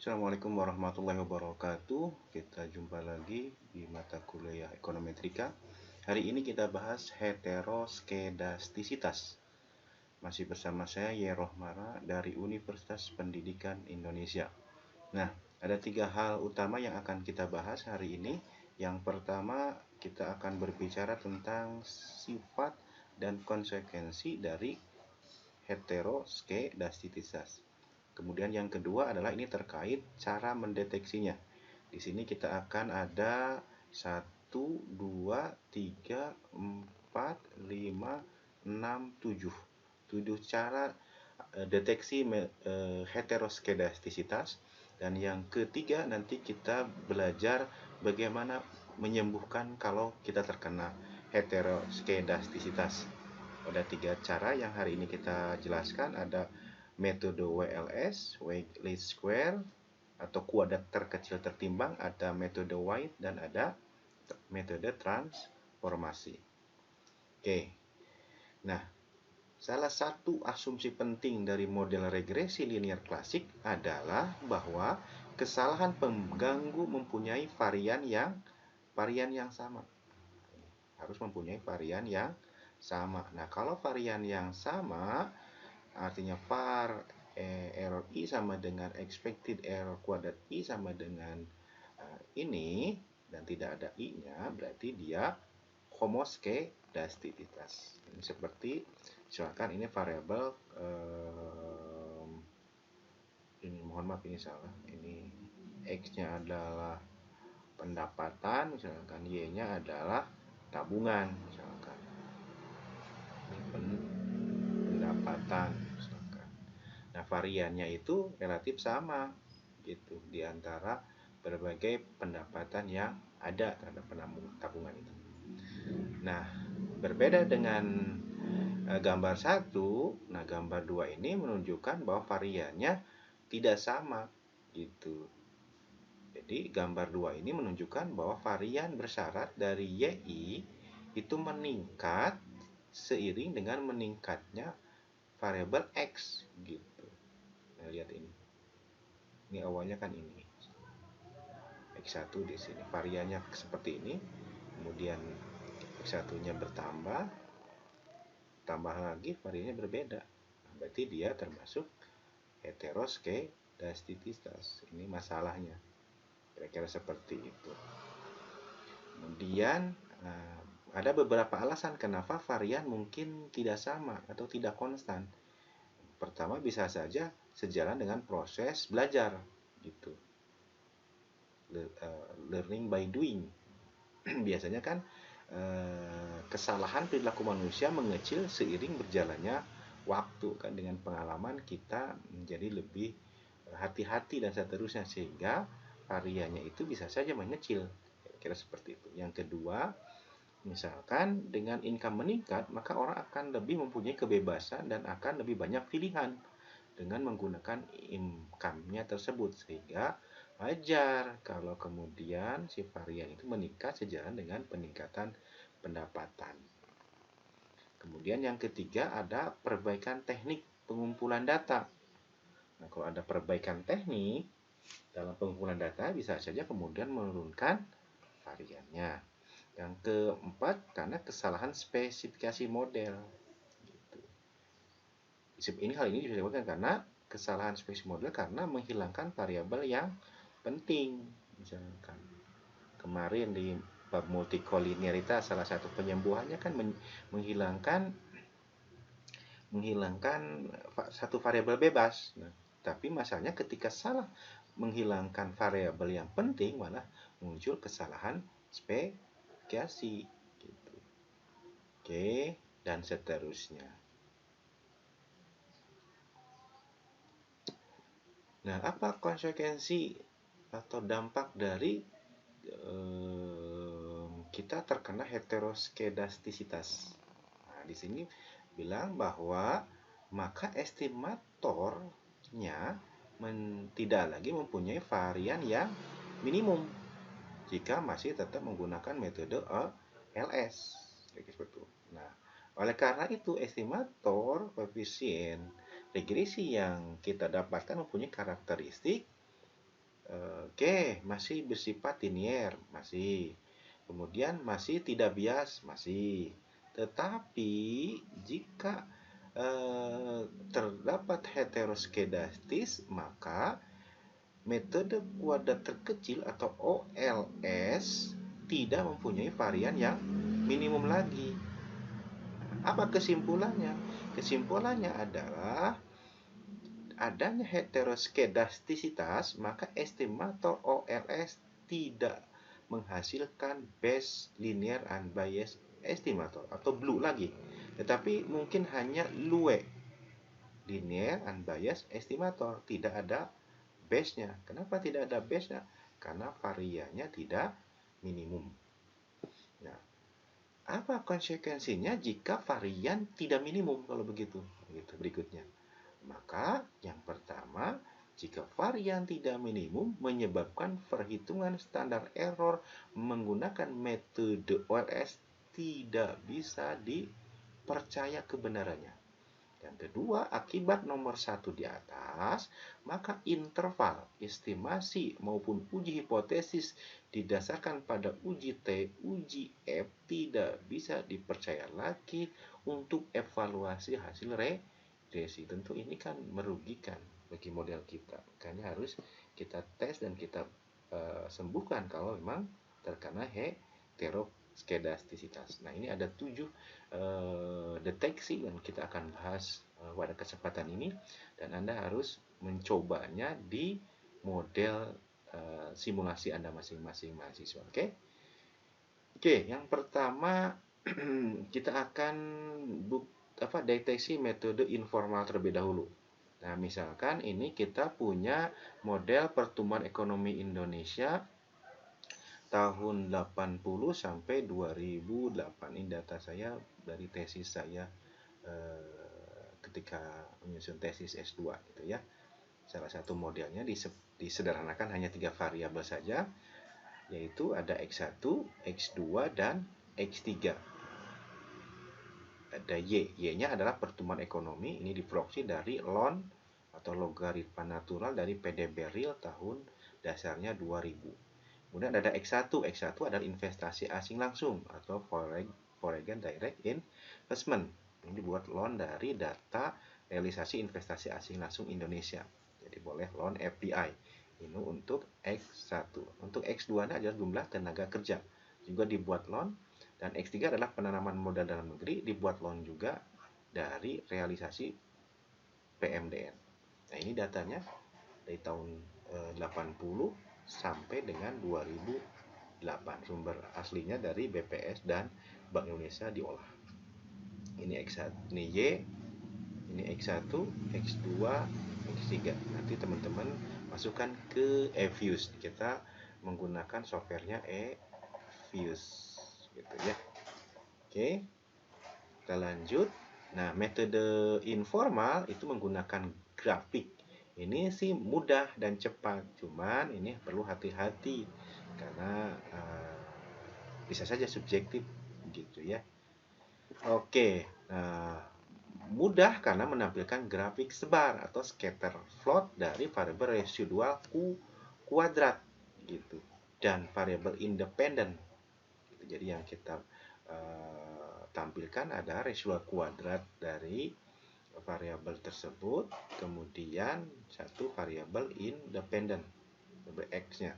Assalamualaikum warahmatullahi wabarakatuh. Kita jumpa lagi di mata kuliah ekonometrika. Hari ini kita bahas heteroskedastisitas. Masih bersama saya Yerohmara dari Universitas Pendidikan Indonesia. Nah, ada 3 hal utama yang akan kita bahas hari ini. Yang pertama, kita akan berbicara tentang sifat dan konsekuensi dari heteroskedastisitas. Kemudian yang kedua adalah ini terkait cara mendeteksinya. Di sini kita akan ada 1, 2, 3, 4, 5, 6, 7. 7 cara deteksi heteroskedastisitas. Dan yang ketiga nanti kita belajar bagaimana menyembuhkan kalau kita terkena heteroskedastisitas. Ada 3 cara yang hari ini kita jelaskan. Ada metode WLS, weight least square, atau kuadrat terkecil tertimbang, ada metode White, dan ada metode transformasi. Oke, nah, salah satu asumsi penting dari model regresi linear klasik adalah bahwa kesalahan pengganggu mempunyai varian yang sama. Harus mempunyai varian yang sama. Nah, kalau varian yang sama, artinya var error I sama dengan expected error kuadrat I sama dengan ini, dan tidak ada I-nya, berarti dia homoskedastisitas. Ini seperti, misalkan ini variabel, ini mohon maaf ini salah, ini X-nya adalah pendapatan, misalkan Y-nya adalah tabungan, misalkan ini pendapatan. Nah, variannya itu relatif sama gitu di antara berbagai pendapatan yang ada terhadap tabungan itu. Nah, berbeda dengan gambar 1, nah gambar 2 ini menunjukkan bahwa variannya tidak sama gitu. Jadi gambar 2 ini menunjukkan bahwa varian bersyarat dari YI itu meningkat seiring dengan meningkatnya variabel X gitu. Nah, lihat ini. Ini awalnya kan ini. X1 di sini. Variannya seperti ini. Kemudian X1-nya bertambah. Tambah lagi variannya berbeda. Berarti dia termasuk heteroskedastisitas. Ini masalahnya. Kira-kira seperti itu. Kemudian ada beberapa alasan kenapa varian mungkin tidak sama atau tidak konstan. Pertama, bisa saja sejalan dengan proses belajar gitu. Learning by doing. Biasanya kan kesalahan perilaku manusia mengecil seiring berjalannya waktu kan, dengan pengalaman kita menjadi lebih hati-hati dan seterusnya, sehingga variannya itu bisa saja mengecil. Kira-kira seperti itu. Yang kedua, misalkan dengan income meningkat, maka orang akan lebih mempunyai kebebasan dan akan lebih banyak pilihan dengan menggunakan income-nya tersebut, sehingga wajar kalau kemudian si varian itu meningkat sejalan dengan peningkatan pendapatan. Kemudian yang ketiga ada perbaikan teknik pengumpulan data. Nah, kalau ada perbaikan teknik dalam pengumpulan data, bisa saja kemudian menurunkan variannya. Yang keempat, karena kesalahan spesifikasi model. Hal ini bisa disebabkan karena kesalahan spesifikasi model karena menghilangkan variabel yang penting. Misalkan kemarin di bab multikolinearitas, salah satu penyembuhannya kan menghilangkan satu variabel bebas. Nah, tapi masalahnya ketika salah menghilangkan variabel yang penting, malah muncul kesalahan spesifikasi gitu. Oke, dan seterusnya. Nah, apa konsekuensi atau dampak dari kita terkena heteroskedastisitas? Nah, di sini bilang bahwa maka estimatornya tidak lagi mempunyai varian yang minimum jika masih tetap menggunakan metode LS. Nah, oleh karena itu estimator koefisien regresi yang kita dapatkan mempunyai karakteristik Oke, masih bersifat linier, masih. Kemudian masih tidak bias, masih. Tetapi jika terdapat heteroskedastis, maka metode kuadrat terkecil atau OLS tidak mempunyai varian yang minimum lagi. Apa kesimpulannya? Kesimpulannya adalah adanya heteroskedastisitas, maka estimator OLS tidak menghasilkan base linear unbiased estimator atau BLUE lagi, tetapi mungkin hanya LUE, linear unbiased estimator, tidak ada base-nya. Kenapa tidak ada base-nya? Karena variannya tidak minimum. Nah, apa konsekuensinya jika varian tidak minimum kalau begitu? Begitu berikutnya. Maka yang pertama, jika varian tidak minimum menyebabkan perhitungan standar error menggunakan metode OLS tidak bisa dipercaya kebenarannya. Yang kedua, akibat nomor satu di atas, maka interval, estimasi maupun uji hipotesis didasarkan pada uji T, uji F tidak bisa dipercaya lagi untuk evaluasi hasil regresi. Tentu ini kan merugikan bagi model kita. Makanya harus kita tes dan kita sembuhkan kalau memang terkena heteroskedastisitas. Nah, ini ada 7 deteksi yang kita akan bahas pada kesempatan ini, dan Anda harus mencobanya di model simulasi Anda masing-masing mahasiswa. Oke, yang pertama kita akan deteksi metode informal terlebih dahulu. Nah, misalkan ini kita punya model pertumbuhan ekonomi Indonesia tahun 80 sampai 2008. Ini data saya dari tesis saya ketika menyusun tesis S2 gitu ya. Salah satu modelnya disederhanakan hanya 3 variabel saja, yaitu ada X1, X2, dan X3. Ada Y-nya adalah pertumbuhan ekonomi, ini diproduksi dari ln atau logaritma natural dari PDB real tahun dasarnya 2000. Kemudian ada X1, X1 adalah investasi asing langsung atau foreign direct investment. Ini dibuat loan dari data realisasi investasi asing langsung Indonesia. Jadi boleh loan FDI. Ini untuk X1. Untuk X2 adalah jumlah tenaga kerja. Juga dibuat loan. Dan X3 adalah penanaman modal dalam negeri, dibuat loan juga dari realisasi PMDN. Nah, ini datanya dari tahun 80 sampai dengan 2008. Sumber aslinya dari BPS dan Bank Indonesia diolah. Ini X1, ini Y, ini X1, X2, X3. Nanti teman-teman masukkan ke eViews. Kita menggunakan softwarenya eViews gitu ya. Oke. Kita lanjut. Nah, metode informal itu menggunakan grafik. Ini sih mudah dan cepat, cuman ini perlu hati-hati karena bisa saja subjektif gitu ya. Oke, mudah karena menampilkan grafik sebar atau scatter plot dari variabel residual kuadrat gitu dan variabel independen. Jadi yang kita tampilkan ada residual kuadrat dari variabel tersebut, kemudian satu variabel independen, x-nya.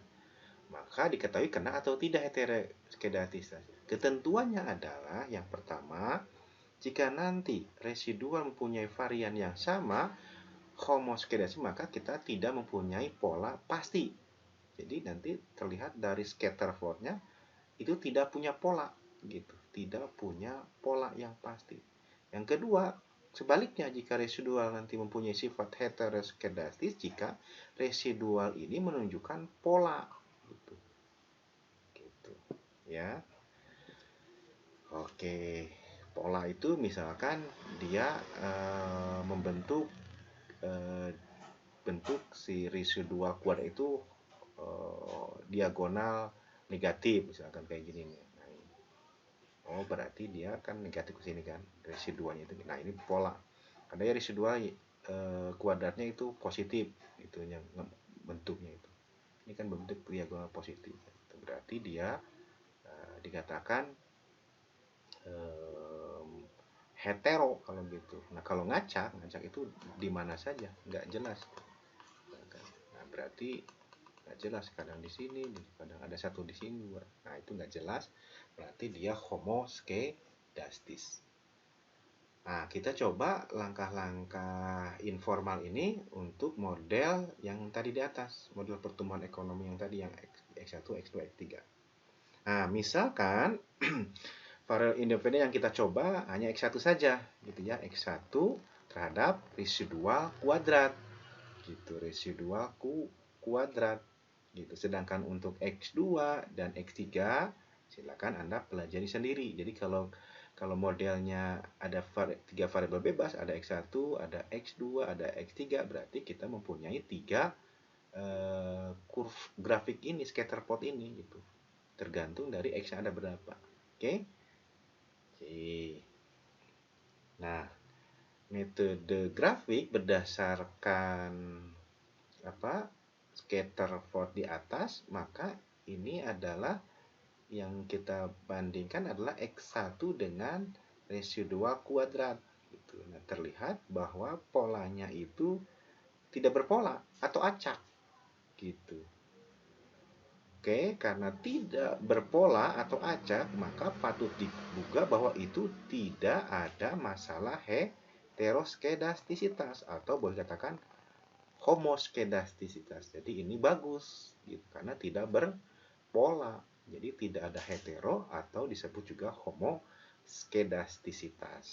Maka diketahui kena atau tidak heteroskedastis. Ketentuannya adalah yang pertama, jika nanti residual mempunyai varian yang sama, homoskedastis, maka kita tidak mempunyai pola pasti. Jadi nanti terlihat dari scatter plotnya itu tidak punya pola gitu, tidak punya pola yang pasti. Yang kedua, sebaliknya jika residual nanti mempunyai sifat heteroskedastis jika residual ini menunjukkan pola gitu ya. Oke, pola itu misalkan dia membentuk bentuk si residual kuadrat itu diagonal negatif, misalkan kayak gini nih. Oh, berarti dia kan negatif ke sini kan, residualnya itu. Nah, ini pola. Ada ya residual kuadratnya itu positif, itu yang bentuknya itu. diagonal positif. Berarti dia dikatakan hetero kalau gitu. Nah kalau ngacak itu di mana saja, nggak jelas. Nah berarti nggak jelas, kadang di sini, kadang ada satu di sini, dua. Nah itu nggak jelas, berarti dia homoskedastis. Nah kita coba langkah-langkah informal ini untuk model yang tadi di atas, model pertumbuhan ekonomi yang tadi, yang X1, X2, X3. Nah misalkan variabel independen yang kita coba hanya X1 saja, gitu ya, X1 terhadap residual kuadrat, gitu, residual kuadrat, gitu. Sedangkan untuk X2 dan X3 silakan Anda pelajari sendiri. Jadi kalau modelnya ada tiga variabel bebas, ada X1, ada X2, ada X3, berarti kita mempunyai tiga kurve grafik ini, scatter plot ini, gitu. Tergantung dari X yang ada berapa. Oke? Oke. Nah, metode grafik berdasarkan scatter plot di atas, maka ini adalah yang kita bandingkan adalah X1 dengan residual kuadrat, gitu. Nah, terlihat bahwa polanya itu tidak berpola atau acak, gitu. Oke, karena tidak berpola atau acak, maka patut diduga bahwa itu tidak ada masalah heteroskedastisitas, atau boleh katakan homoskedastisitas. Jadi ini bagus, gitu, karena tidak berpola. Jadi tidak ada hetero atau disebut juga homoskedastisitas.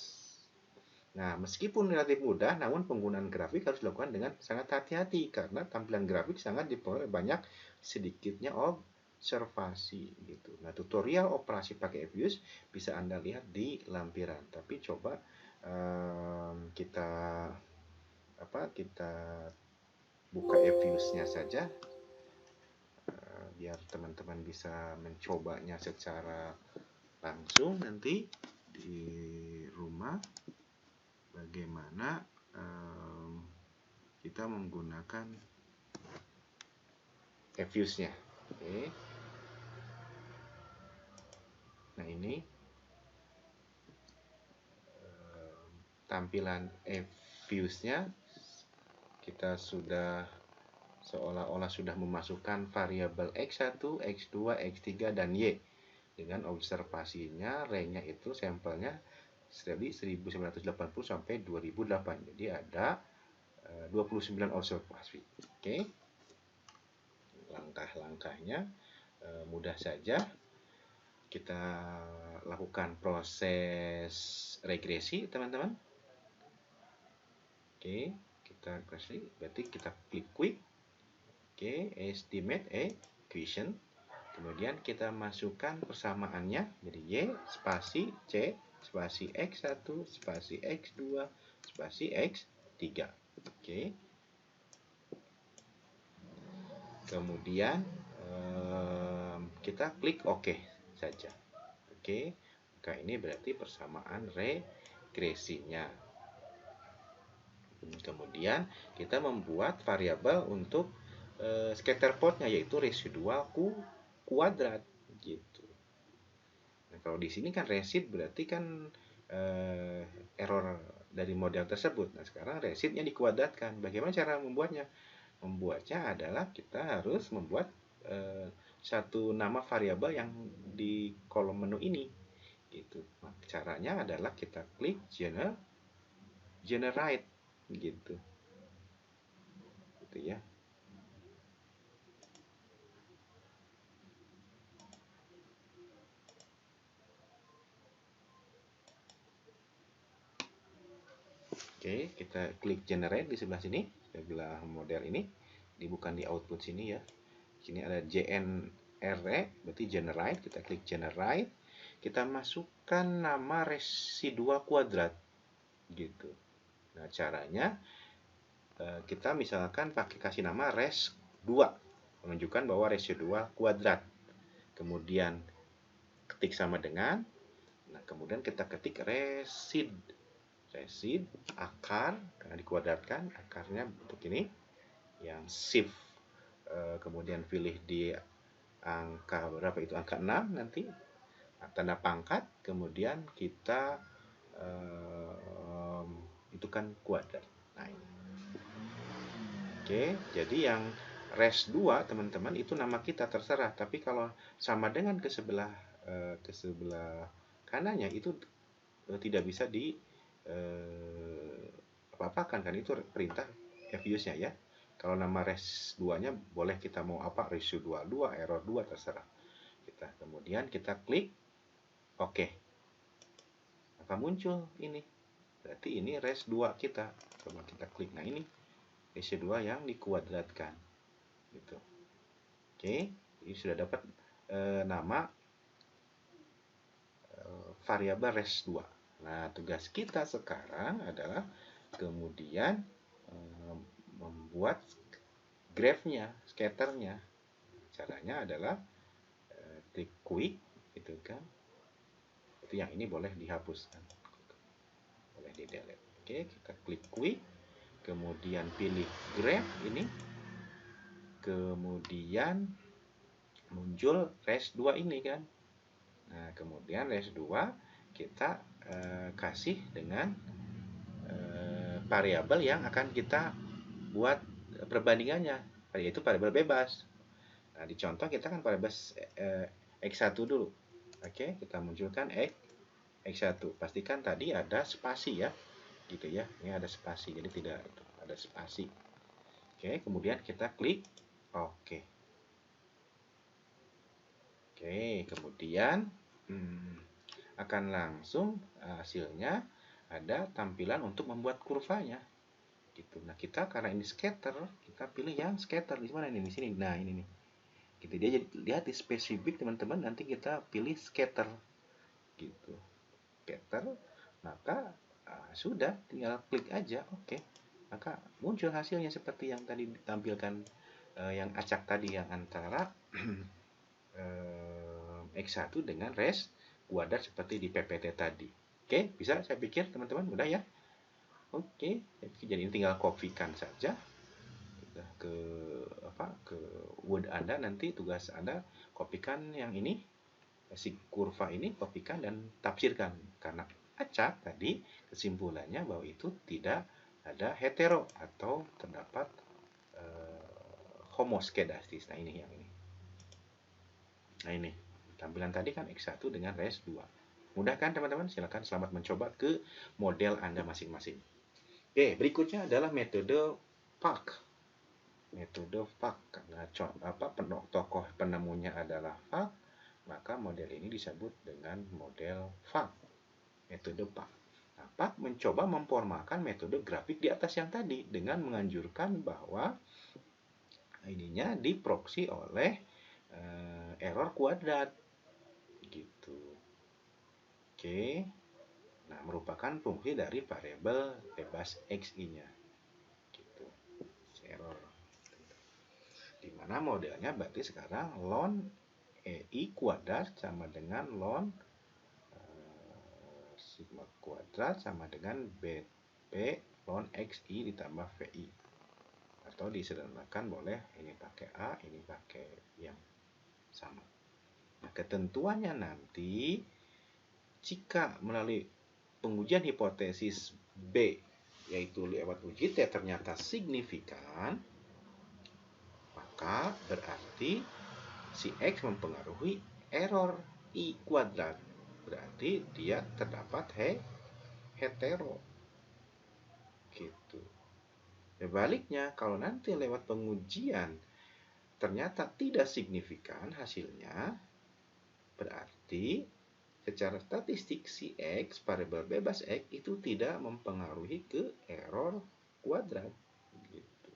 Nah, meskipun relatif mudah, namun penggunaan grafik harus dilakukan dengan sangat hati-hati karena tampilan grafik sangat dipengaruhi banyak sedikitnya observasi, gitu. Nah, tutorial operasi pakai Fuse bisa Anda lihat di lampiran. Tapi coba kita buka Fuse-nya saja biar teman-teman bisa mencobanya secara langsung nanti di rumah, bagaimana kita menggunakan Fuse-nya. Oke. Nah ini tampilan Fuse-nya, kita sudah seolah-olah sudah memasukkan variabel X1, X2, X3, dan Y dengan observasinya, range-nya itu sampelnya dari 1980 sampai 2008. Jadi ada 29 observasi. Oke. Langkah-langkahnya mudah saja. Kita lakukan proses regresi, teman-teman. Oke, kita regresi, berarti kita klik quick. Oke, estimate equation. Kemudian kita masukkan persamaannya, jadi Y spasi C spasi X1 spasi X2 spasi X3. Oke. Kemudian kita klik OK saja. Oke. Maka ini berarti persamaan regresinya. Kemudian kita membuat variabel untuk scatter plotnya, yaitu residual kuadrat, gitu. Nah, kalau di sini kan resid berarti kan error dari model tersebut. Nah, sekarang residnya dikuadratkan. Bagaimana cara membuatnya? Membuatnya adalah kita harus membuat satu nama variabel yang di kolom menu ini, gitu. Nah, caranya adalah kita klik generate, gitu ya. Oke, kita klik generate di sebelah sini, sebelah model ini. Ini bukan di output sini ya. Sini ada JNRE, berarti generate. Kita klik generate. Kita masukkan nama residual kuadrat, gitu. Nah, caranya kita misalkan pakai kasih nama res2, menunjukkan bahwa residual kuadrat. Kemudian ketik sama dengan, nah kemudian kita ketik resid akar, karena dikuadratkan akarnya bentuk ini, yang shift kemudian pilih di angka berapa itu, angka 6 nanti tanda pangkat, kemudian kita itu kan kuadrat. Nah ini. Oke, jadi yang res 2 teman-teman itu nama kita terserah, tapi kalau sama dengan ke sebelah kanannya itu tidak bisa di apa-apakan kan, itu perintah FUSE-nya ya. Kalau nama res 2-nya boleh kita mau apa, ratio 22, error 2 terserah. Kemudian kita klik oke. Maka muncul ini. Berarti ini res 2 kita. Coba kita klik. Nah, ini ratio 2 yang dikuadratkan. Gitu. Oke, ini sudah dapat nama variabel res 2. Nah, tugas kita sekarang adalah kemudian membuat graph-nya, scatternya. Caranya adalah klik quick, gitu kan. Itu yang ini boleh dihapuskan, boleh di delete. Oke, kita klik quick, kemudian pilih graph ini, kemudian muncul res 2 ini kan. Nah, kemudian res 2 kita kasih dengan variabel yang akan kita buat perbandingannya, yaitu variabel bebas. Nah, di contoh kita kan variabel X1 dulu. Oke, kita munculkan X1. Pastikan tadi ada spasi ya. Gitu ya. Ini ada spasi, jadi tidak ada spasi. Oke, kemudian kita klik oke. Oke, kemudian akan langsung hasilnya ada tampilan untuk membuat kurvanya. Gitu. Nah, kita karena ini scatter, kita pilih yang scatter di mana ini, di sini. Nah, ini nih. Gitu, dia jadi lihat di spesifik teman-teman, nanti kita pilih scatter. Gitu. Scatter, maka sudah tinggal klik aja, oke. Maka muncul hasilnya seperti yang tadi ditampilkan, yang acak tadi, yang antara X1 dengan res kuadrat seperti di PPT tadi. Oke, bisa saya pikir teman-teman mudah ya. Oke, jadi ini tinggal kopikan saja ke Word Anda, nanti tugas Anda kopikan yang ini, si kurva ini, kopikan dan tafsirkan. Karena acak tadi kesimpulannya bahwa itu tidak ada hetero atau terdapat homoskedastis. Nah, ini yang ini. Nah, ini tampilan tadi kan X1 dengan res 2. Mudah kan teman-teman? Silakan selamat mencoba ke model Anda masing-masing. Oke, berikutnya adalah metode FAQ. Metode FAQ, karena tokoh penemunya adalah FAQ, maka model ini disebut dengan model FAQ. Metode FAQ. Nah, FAQ mencoba memformalkan metode grafik di atas yang tadi dengan menganjurkan bahwa ininya diproksi oleh error kuadrat. Gitu. Oke. Nah, merupakan fungsi dari variabel bebas xi-nya. Gitu. Error. Di mana modelnya berarti sekarang ln EI kuadrat sama dengan ln sigma kuadrat sama dengan BP ln XI ditambah VI. Atau disederhanakan boleh ini pakai A, ini pakai yang sama. Nah, ketentuannya nanti jika melalui pengujian hipotesis B, yaitu lewat uji T ternyata signifikan, maka berarti si X mempengaruhi error I kuadrat. Berarti dia terdapat hetero. Gitu. Sebaliknya, kalau nanti lewat pengujian ternyata tidak signifikan hasilnya, berarti secara statistik si X, variabel bebas X, itu tidak mempengaruhi ke error kuadrat. Gitu.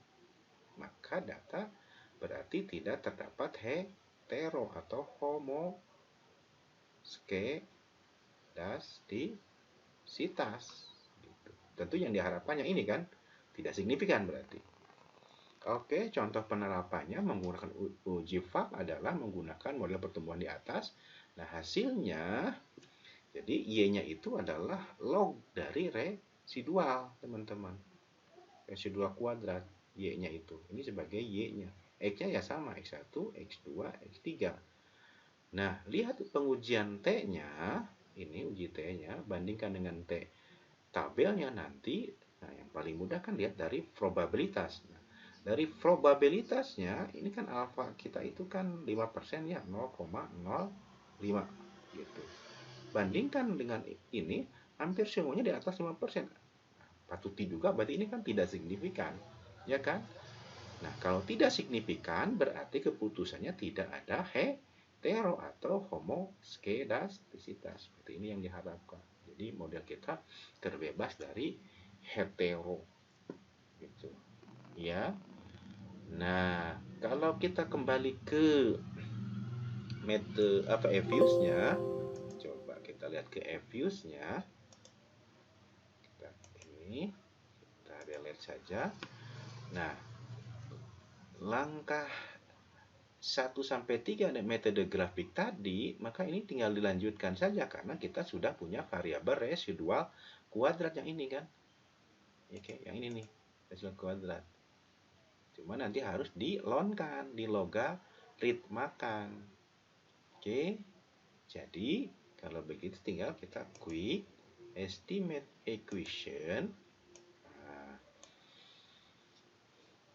Maka data berarti tidak terdapat hetero atau homoskedastisitas. Gitu. Tentu yang diharapkan yang ini kan, tidak signifikan berarti. Oke, contoh penerapannya menggunakan uji FAQ adalah menggunakan model pertumbuhan di atas. Nah, hasilnya, jadi Y-nya itu adalah log dari residual, teman-teman. Residual kuadrat, Y-nya itu. Ini sebagai Y-nya. X-nya ya sama, X1, X2, X3. Nah, lihat pengujian T-nya, ini uji T-nya, bandingkan dengan T tabelnya nanti. Nah, yang paling mudah kan lihat dari probabilitas. Nah, dari probabilitasnya, ini kan alfa kita itu kan 5% ya, 0,05 gitu. Bandingkan dengan ini, hampir semuanya di atas 5%. Patut diduga berarti ini kan tidak signifikan, ya kan? Nah, kalau tidak signifikan berarti keputusannya tidak ada hetero atau homoskedastisitas. Seperti ini yang diharapkan. Jadi model kita terbebas dari hetero gitu. Ya. Nah, kalau kita kembali ke metode apa Evius-nya, coba kita lihat ke Evius-nya. Ini kita delete saja. Nah, langkah 1 sampai 3 metode grafik tadi, maka ini tinggal dilanjutkan saja karena kita sudah punya variabel residual kuadrat yang ini kan. Oke, yang ini nih, residual kuadrat. Cuma nanti harus dilonkan, dilogaritmakan. Oke. Jadi, kalau begitu tinggal kita quick estimate equation.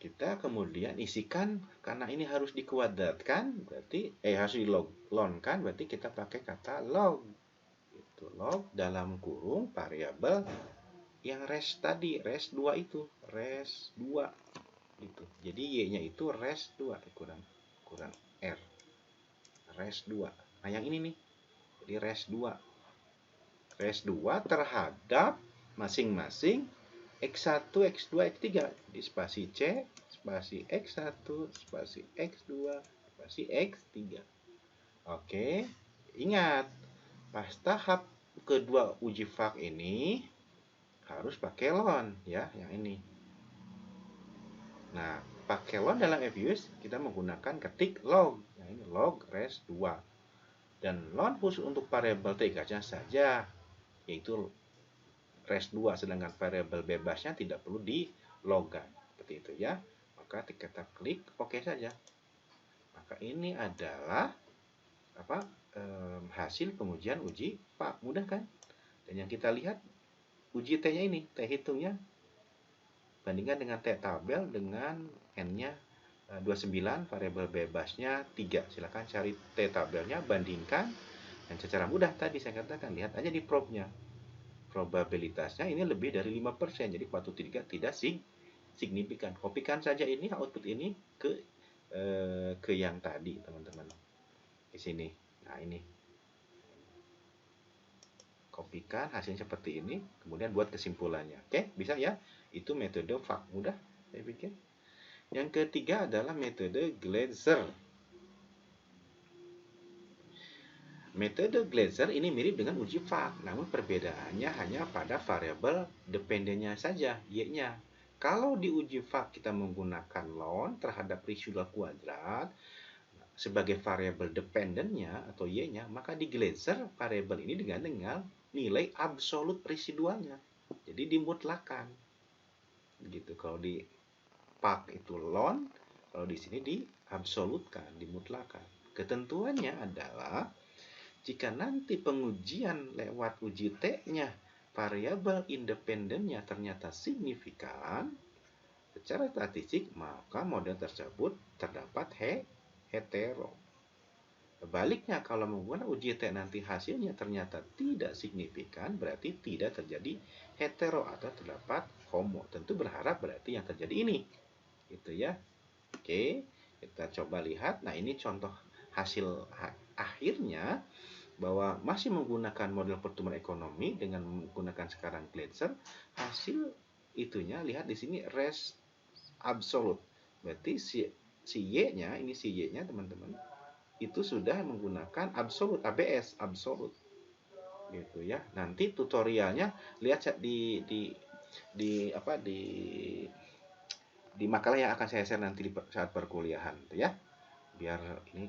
Kita kemudian isikan karena ini harus dikuadratkan berarti harus dilonkan berarti kita pakai kata log itu log dalam kurung variabel yang res tadi res 2 itu res 2 gitu. Jadi y-nya itu res 2 kurang r res 2. Nah yang ini nih jadi res 2 terhadap masing-masing X1, X2, X3 di spasi C, spasi X1, spasi X2, spasi X3. Oke, ingat, pas tahap kedua uji fak ini harus pakai lon ya, yang ini. Nah, pakai lon dalam Evius kita menggunakan ketik log, yang ini log res 2. Dan lon khusus untuk variabel T-nya saja, yaitu res 2, sedangkan variabel bebasnya tidak perlu dilogkan seperti itu ya. Maka kita klik OK saja. Maka ini adalah hasil pengujian uji fak. Mudah kan? Dan yang kita lihat uji T-nya ini, T hitungnya bandingkan dengan T tabel dengan N-nya 29, variabel bebasnya 3. Silakan cari T tabelnya, bandingkan, dan secara mudah tadi saya katakan lihat aja di probnya. Probabilitasnya ini lebih dari 5%, jadi patut tidak signifikan. Kopikan saja ini output ini ke yang tadi, teman-teman. Di sini. Nah, ini. Kopikan hasilnya seperti ini, kemudian buat kesimpulannya. Oke, bisa ya? Itu metode fak mudah, saya pikir. Yang ketiga adalah metode Glaser. Metode Glaser ini mirip dengan uji fak, namun perbedaannya hanya pada variabel dependennya saja, y-nya. Kalau di uji fak kita menggunakan ln terhadap residual kuadrat sebagai variabel dependennya atau y-nya, maka di Glaser variabel ini dengan nilai absolut residualnya. Jadi dimutlakan. Gitu. Kalau di fak itu ln, kalau di sini diabsolutkan, dimutlakan. Ketentuannya adalah jika nanti pengujian lewat uji T-nya variabel independennya ternyata signifikan secara statistik, maka model tersebut terdapat hetero. Sebaliknya, kalau menggunakan uji T nanti hasilnya ternyata tidak signifikan, berarti tidak terjadi hetero atau terdapat homo. Tentu berharap berarti yang terjadi ini. Gitu ya. Oke, kita coba lihat. Nah, ini contoh hasil akhirnya bahwa masih menggunakan model pertumbuhan ekonomi dengan menggunakan sekarang Glaser, hasil itunya lihat di sini res absolut. Berarti si Y-nya, ini si Y-nya teman-teman, itu sudah menggunakan absolut, ABS, absolut. Gitu ya. Nanti tutorialnya lihat di makalah yang akan saya share nanti di saat perkuliahan ya. Biar ini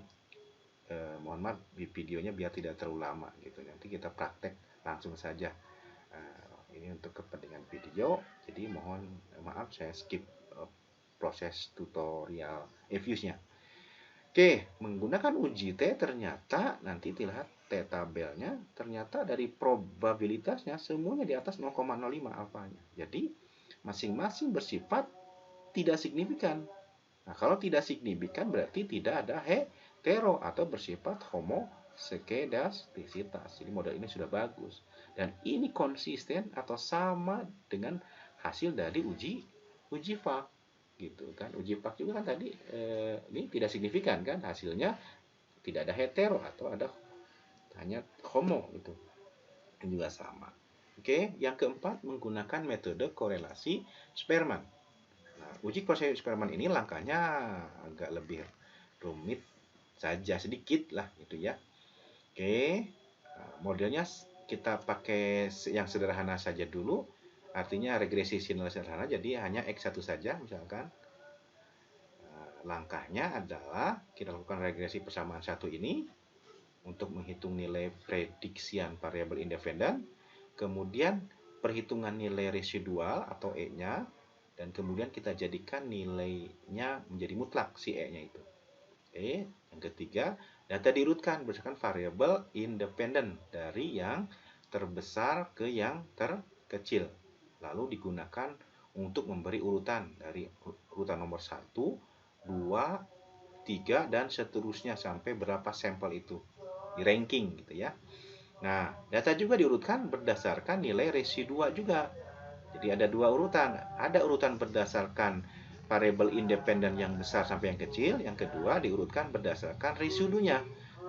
mohon maaf di videonya biar tidak terlalu lama gitu. Nanti kita praktek langsung saja. Ini untuk kepentingan video, jadi mohon maaf saya skip proses tutorial Evius-nya. Oke, menggunakan uji T ternyata nanti dilihat T tabelnya ternyata dari probabilitasnya semuanya di atas 0,05 alfanya. Jadi masing-masing bersifat tidak signifikan. Nah, kalau tidak signifikan berarti tidak ada hetero atau bersifat homoskedastisitas. Jadi model ini sudah bagus. Dan ini konsisten atau sama dengan hasil dari uji VAK gitu kan. Uji VAK juga kan tadi ini tidak signifikan kan hasilnya, tidak ada hetero atau ada hanya homo gitu. Ini juga sama. Oke, yang keempat menggunakan metode korelasi Spearman. Nah, uji korelasi Spearman ini langkahnya agak lebih rumit saja sedikit lah gitu ya. Oke, modelnya kita pakai yang sederhana saja dulu. Artinya regresi sinusoid sederhana, jadi hanya X1 saja misalkan. Langkahnya adalah kita lakukan regresi persamaan satu ini untuk menghitung nilai prediksian variabel independen, kemudian perhitungan nilai residual atau E-nya, dan kemudian kita jadikan nilainya menjadi mutlak si E-nya itu. Yang ketiga, data diurutkan berdasarkan variabel independen dari yang terbesar ke yang terkecil. Lalu digunakan untuk memberi urutan dari urutan nomor 1, 2, 3, dan seterusnya sampai berapa sampel itu. Di ranking gitu ya. Nah, data juga diurutkan berdasarkan nilai residua juga. Jadi ada dua urutan. Ada urutan berdasarkan variabel independen yang besar sampai yang kecil. Yang kedua diurutkan berdasarkan residunya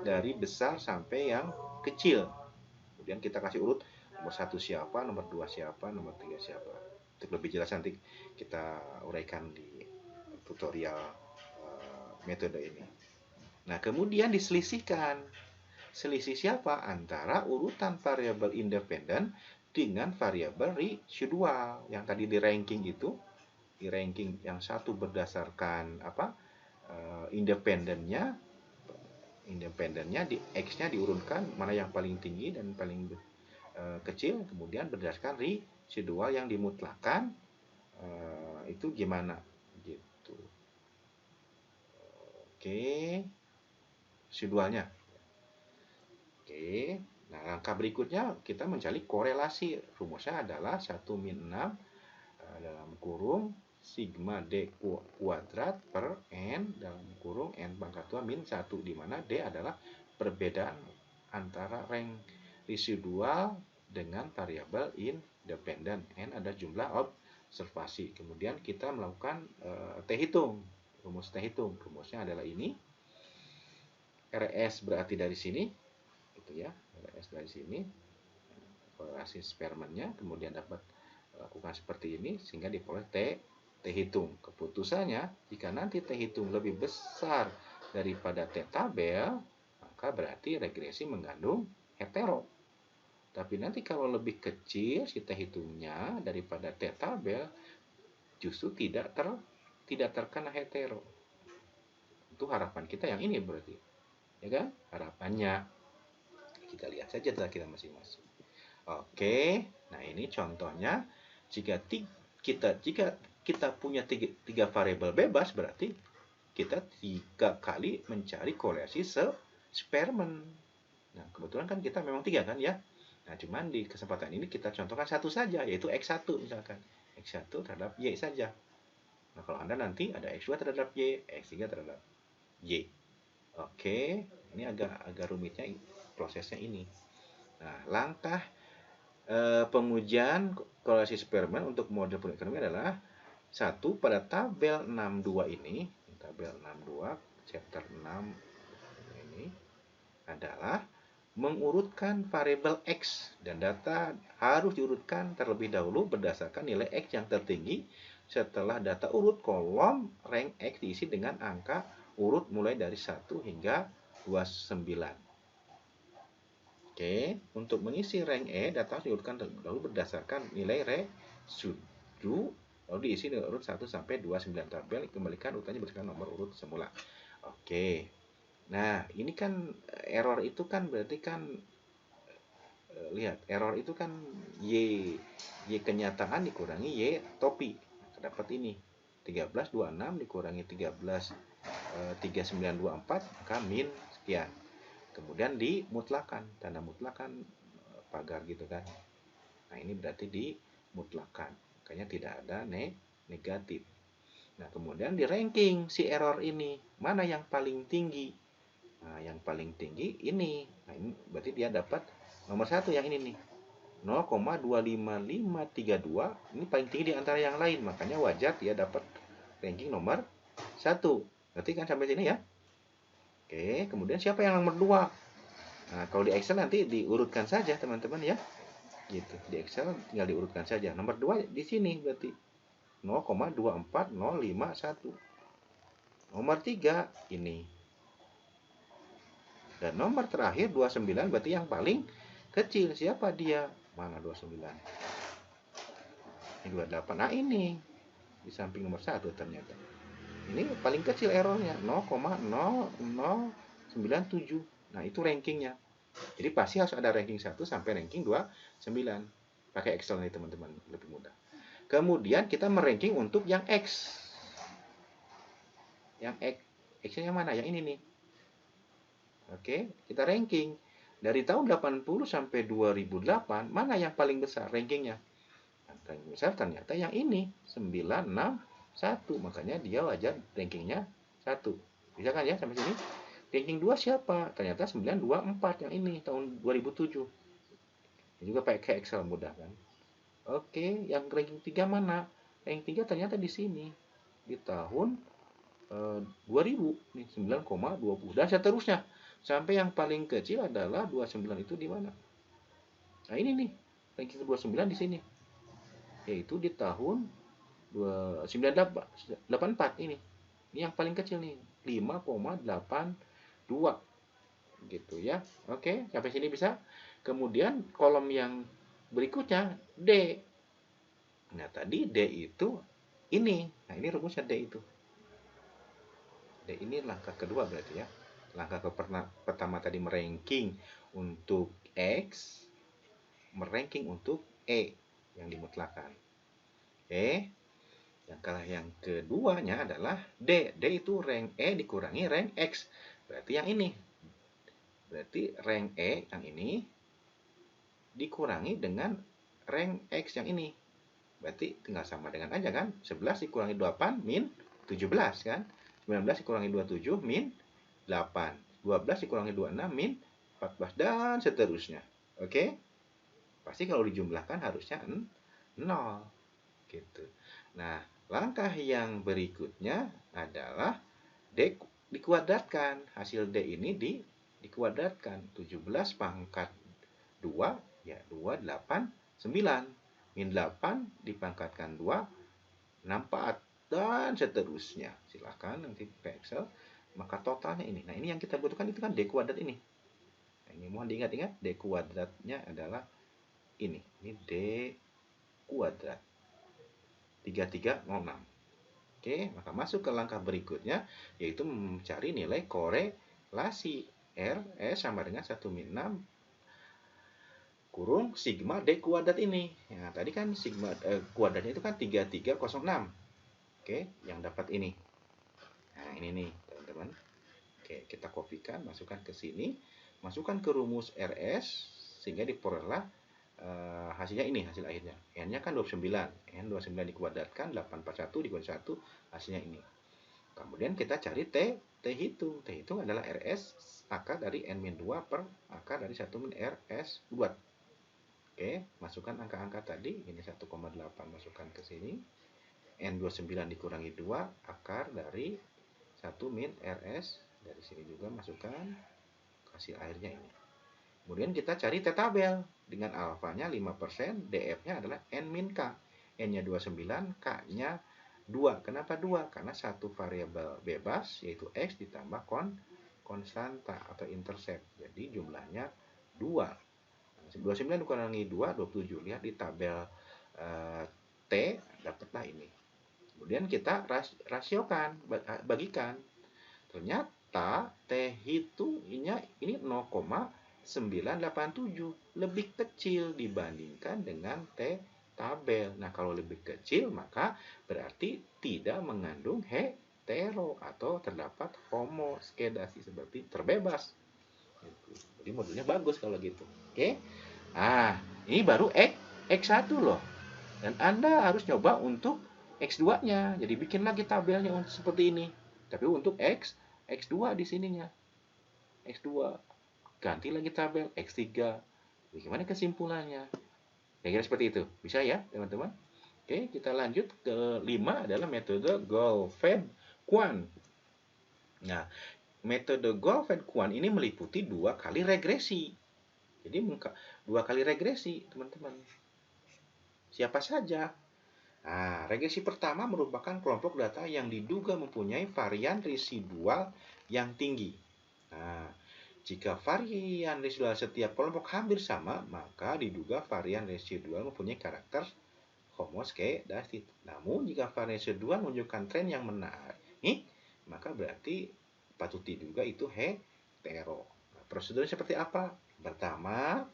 dari besar sampai yang kecil. Kemudian kita kasih urut nomor 1 siapa, nomor 2 siapa, nomor 3 siapa. Untuk lebih jelas nanti kita uraikan di tutorial metode ini. Nah, kemudian diselisihkan. Selisih siapa? Antara urutan variabel independen dengan variabel residual yang tadi di ranking itu. Di ranking yang satu berdasarkan independennya di X-nya diurutkan mana yang paling tinggi dan paling kecil, kemudian berdasarkan residual yang dimutlakan itu gimana gitu. Oke, residualnya. Oke, nah langkah berikutnya kita mencari korelasi. Rumusnya adalah 1 min 6 dalam kurung sigma D kuadrat per N dalam kurung N pangkat 2 min 1, di mana D adalah perbedaan antara rank residual dengan variabel independen. N ada jumlah observasi. Kemudian kita melakukan T hitung. Rumus T hitung. Rumusnya adalah ini. RS berarti dari sini gitu ya, RS dari sini korelasi Spearman-nya, kemudian dapat lakukan seperti ini sehingga diperoleh T hitung. Keputusannya jika nanti T hitung lebih besar daripada T tabel, maka berarti regresi mengandung hetero. Tapi nanti kalau lebih kecil si T hitungnya daripada T tabel, justru tidak terkena hetero. Itu harapan kita yang ini berarti, ya kan? Harapannya. Kita lihat saja data kita masing-masing. Oke, nah ini contohnya jika kita punya tiga variabel bebas, berarti kita 3 kali mencari korelasi Spearman. Nah, kebetulan kan kita memang 3 kan ya. Nah, cuman di kesempatan ini kita contohkan satu saja, yaitu X1 misalkan. X1 terhadap Y saja. Nah, kalau Anda nanti ada X2 terhadap Y, X3 terhadap Y. Oke, ini agak rumitnya prosesnya ini. Nah, langkah pengujian korelasi Spearman untuk model penghitungan ekonomi adalah satu, pada tabel 62 ini, tabel 62 chapter 6 ini adalah mengurutkan variabel X, dan data harus diurutkan terlebih dahulu berdasarkan nilai X yang tertinggi. Setelah data urut, kolom rank X diisi dengan angka urut mulai dari 1 hingga 29. Oke, untuk mengisi rank E, data harus diurutkan terlebih dahulu berdasarkan nilai residu, lalu diisi dengan urut 1 sampai 29 tabel, kembalikan urutannya berdasarkan nomor urut semula. Oke, nah ini kan error itu kan berarti kan, lihat, error itu kan Y kenyataan dikurangi Y topi, dapat ini. 1326 dikurangi 3924, maka min sekian. Kemudian dimutlakan, tanda mutlakan pagar gitu kan. Nah, ini berarti dimutlakan, makanya tidak ada negatif. Nah, kemudian di ranking si error ini, mana yang paling tinggi? Nah, yang paling tinggi ini. Nah, ini berarti dia dapat nomor 1 yang ini nih. 0,25532 ini paling tinggi di antara yang lain, makanya wajar dia dapat ranking nomor 1. Berarti kan sampai sini ya. Oke, kemudian siapa yang nomor 2? Nah, kalau di Excel nanti diurutkan saja teman-teman ya. Gitu. Di Excel tinggal diurutkan saja. Nomor 2 di sini berarti 0,24051. Nomor 3 ini. Dan nomor terakhir 29 berarti yang paling kecil. Siapa dia? Mana 29? Ini 28. Nah, ini di samping nomor 1 ternyata. Ini paling kecil errornya 0,0097. Nah, itu rankingnya. Jadi pasti harus ada ranking 1 sampai ranking 29. Pakai Excel nih teman-teman, lebih mudah. Kemudian kita meranking untuk yang X. Yang X. X-nya yang mana? Yang ini nih. Oke, kita ranking. Dari tahun 80 sampai 2008, mana yang paling besar rankingnya? Yang paling besar ternyata yang ini, 961. Makanya dia wajar rankingnya 1. Bisa kan ya sampai sini? Ranking 2 siapa? Ternyata 924 yang ini, tahun 2007. Ini juga pakai Excel mudah kan? Oke, yang ranking 3 mana? Ranking 3 ternyata di sini. Di tahun 2000, nih 9,20 dan seterusnya. Sampai yang paling kecil adalah 29 itu di mana? Nah, ini nih, ranking 29 di sini. Yaitu di tahun 1984 ini. Ini yang paling kecil nih, 5,82 gitu ya. Oke, sampai sini bisa. Kemudian kolom yang berikutnya D. Nah, tadi D itu ini. Nah, ini rumusnya D itu. D ini langkah kedua berarti ya. Langkah pertama tadi meranking untuk X, meranking untuk E yang dimutlakan. Oke. Yang keduanya adalah D. D itu rank E dikurangi rank X. Berarti yang ini. Berarti rank E yang ini dikurangi dengan rank X yang ini. Berarti tinggal sama dengan aja kan. 11 dikurangi 8 min 17 kan. 19 dikurangi 27 min 8. 12 dikurangi 26 min 14 dan seterusnya. Oke? Pasti kalau dijumlahkan harusnya 0. Gitu. Nah, langkah yang berikutnya adalah D dikuadratkan. Hasil D ini dikuadratkan. 17 pangkat 2 ya 289. Min 8 dipangkatkan 2 64 dan seterusnya. Silakan nanti pakai Excel. Maka totalnya ini. Nah, ini yang kita butuhkan itu kan D kuadrat ini. Nah, ini mohon diingat-ingat D kuadratnya adalah ini. Ini D kuadrat 3306. Oke, maka masuk ke langkah berikutnya yaitu mencari nilai korelasi RS sama dengan 1 min 6 kurung sigma D kuadrat ini. Nah, tadi kan sigma kuadratnya itu kan 3306. Oke, yang dapat ini. Nah, ini nih, teman-teman. Oke, kita kopikan, masukkan ke sini, masukkan ke rumus RS sehingga diperoleh hasilnya ini, hasil akhirnya. N-nya kan 29. N 29 dikuadratkan 841 dikuadrat 1, hasilnya ini. Kemudian kita cari T hitung. T hitung adalah RS akar dari N-2 per akar dari 1 min RS buat. Oke, masukkan angka-angka tadi, ini 1,8 masukkan ke sini. N29 dikurangi 2 akar dari 1 min RS, dari sini juga masukkan hasil akhirnya ini. Kemudian kita cari T tabel dengan alfanya 5%, DF-nya adalah N min K. N-nya 29, K-nya 2. Kenapa 2? Karena satu variabel bebas yaitu X ditambah konstanta atau intercept. Jadi jumlahnya 2. 29 dikurangi 2, 27. Lihat di tabel T, dapatlah ini. Kemudian kita rasiokan, bagikan. Ternyata T hitungnya ini 0,987, lebih kecil dibandingkan dengan T tabel. Nah, kalau lebih kecil maka berarti tidak mengandung hetero atau terdapat homoskedasi, seperti terbebas. Jadi modulnya bagus kalau gitu. Oke. Ah, ini baru X1 loh. Dan Anda harus coba untuk X2-nya. Jadi bikin lagi tabelnya untuk seperti ini. Tapi untuk X2 di sininya. X2. Ganti lagi tabel X3. Bagaimana kesimpulannya? Kira-kira seperti itu. Bisa ya, teman-teman? Oke, kita lanjut ke 5 adalah metode Goldfeld-Quant. Nah, metode Goldfeld-Quant ini meliputi 2 kali regresi. Jadi 2 kali regresi, teman-teman. Siapa saja? Nah, regresi pertama merupakan kelompok data yang diduga mempunyai varian residual yang tinggi. Nah, jika varian residual setiap kelompok hampir sama, maka diduga varian residual mempunyai karakter homoskedastis. Namun, jika varian residual menunjukkan tren yang menarik, maka berarti patut diduga itu hetero. Nah, prosedurnya seperti apa? Pertama,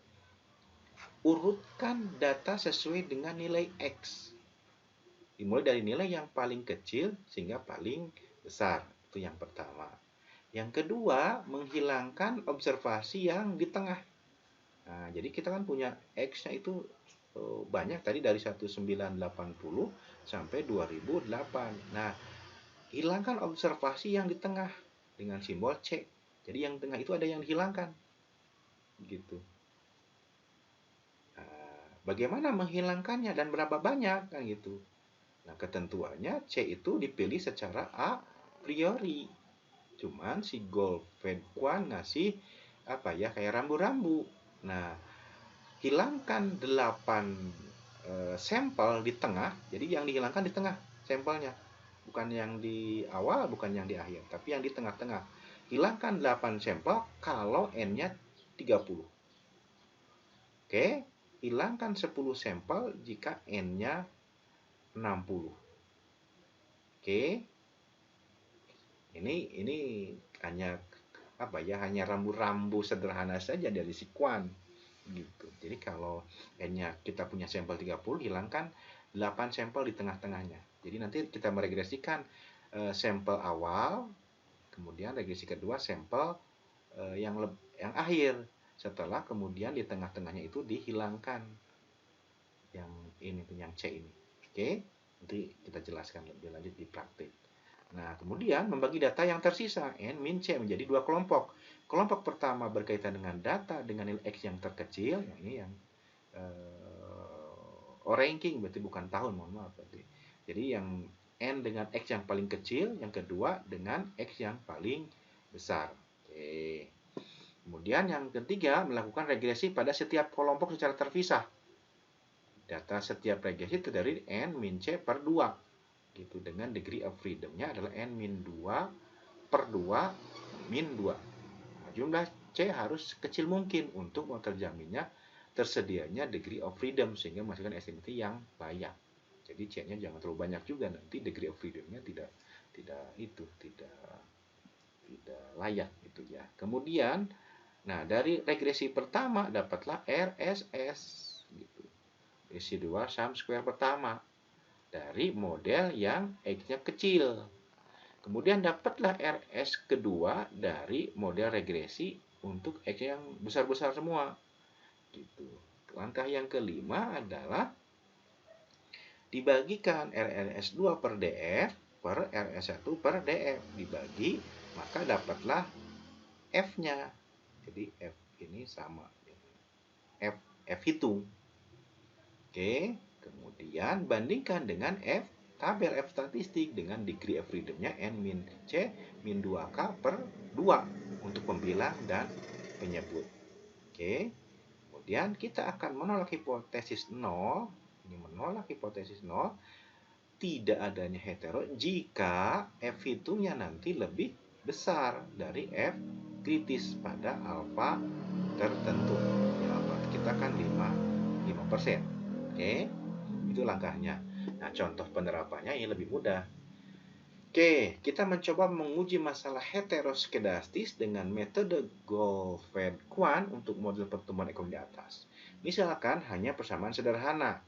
urutkan data sesuai dengan nilai X. Dimulai dari nilai yang paling kecil sehingga paling besar. Itu yang pertama. Yang kedua, menghilangkan observasi yang di tengah. Nah, jadi kita kan punya X-nya itu banyak tadi dari 1980 sampai 2008. Nah, hilangkan observasi yang di tengah dengan simbol C. Jadi yang tengah itu ada yang dihilangkan. Gitu. Nah, bagaimana menghilangkannya dan berapa banyak kan gitu. Nah, ketentuannya C itu dipilih secara a priori. Cuman si Goldfeld-Quant ngasih apa ya, kayak rambu-rambu. Nah, hilangkan 8 sampel di tengah. Jadi yang dihilangkan di tengah sampelnya. Bukan yang di awal, bukan yang di akhir, tapi yang di tengah-tengah. Hilangkan 8 sampel kalau N-nya 30. Oke, hilangkan 10 sampel jika N-nya 60. Oke. Ini hanya apa ya, hanya rambu-rambu sederhana saja dari si Quant gitu. Jadi kalau N-nya kita punya sampel 30, hilangkan 8 sampel di tengah-tengahnya. Jadi nanti kita meregresikan sampel awal, kemudian regresi kedua sampel yang akhir. Setelah kemudian di tengah-tengahnya itu dihilangkan yang ini, yang C ini. Oke, nanti kita jelaskan lebih lanjut di praktik. Nah, kemudian membagi data yang tersisa, N, min, C, menjadi 2 kelompok. Kelompok pertama berkaitan dengan data dengan nilai X yang terkecil, ini yang ranking, berarti bukan tahun, mohon maaf. Jadi yang N dengan X yang paling kecil, yang kedua dengan X yang paling besar. Oke. Kemudian yang ketiga, melakukan regresi pada setiap kelompok secara terpisah. Data setiap regresi itu dari N min C per 2. Gitu, dengan degree of freedom-nya adalah N-2 per 2 min 2. Nah, jumlah C harus kecil mungkin untuk terjaminnya tersedianya degree of freedom sehingga menghasilkan estimasi yang layak. Jadi C-nya jangan terlalu banyak juga, nanti degree of freedom-nya tidak layak gitu ya. Kemudian nah, dari regresi pertama dapatlah RSS gitu. Residual sum square pertama dari model yang X-nya kecil. Kemudian dapatlah RS kedua dari model regresi untuk X yang besar-besar semua. Gitu. Langkah yang kelima adalah dibagikan RS2 per DF per RS1 per DF. Dibagi, maka dapatlah F-nya. Jadi F ini sama. F hitung. Oke. Kemudian bandingkan dengan tabel F statistik dengan degree of freedom-nya N min C min 2K per 2 untuk pembilang dan penyebut. Oke. Kemudian kita akan menolak hipotesis 0. Ini menolak hipotesis 0 tidak adanya hetero jika F hitungnya nanti lebih besar dari F kritis pada alfa tertentu. Ya, alfa kita kan 5%. Oke. Itu langkahnya. Nah, contoh penerapannya ini lebih mudah. Oke, kita mencoba menguji masalah heteroskedastis dengan metode Goldfeld-Quant untuk model pertumbuhan ekonomi di atas. Misalkan hanya persamaan sederhana.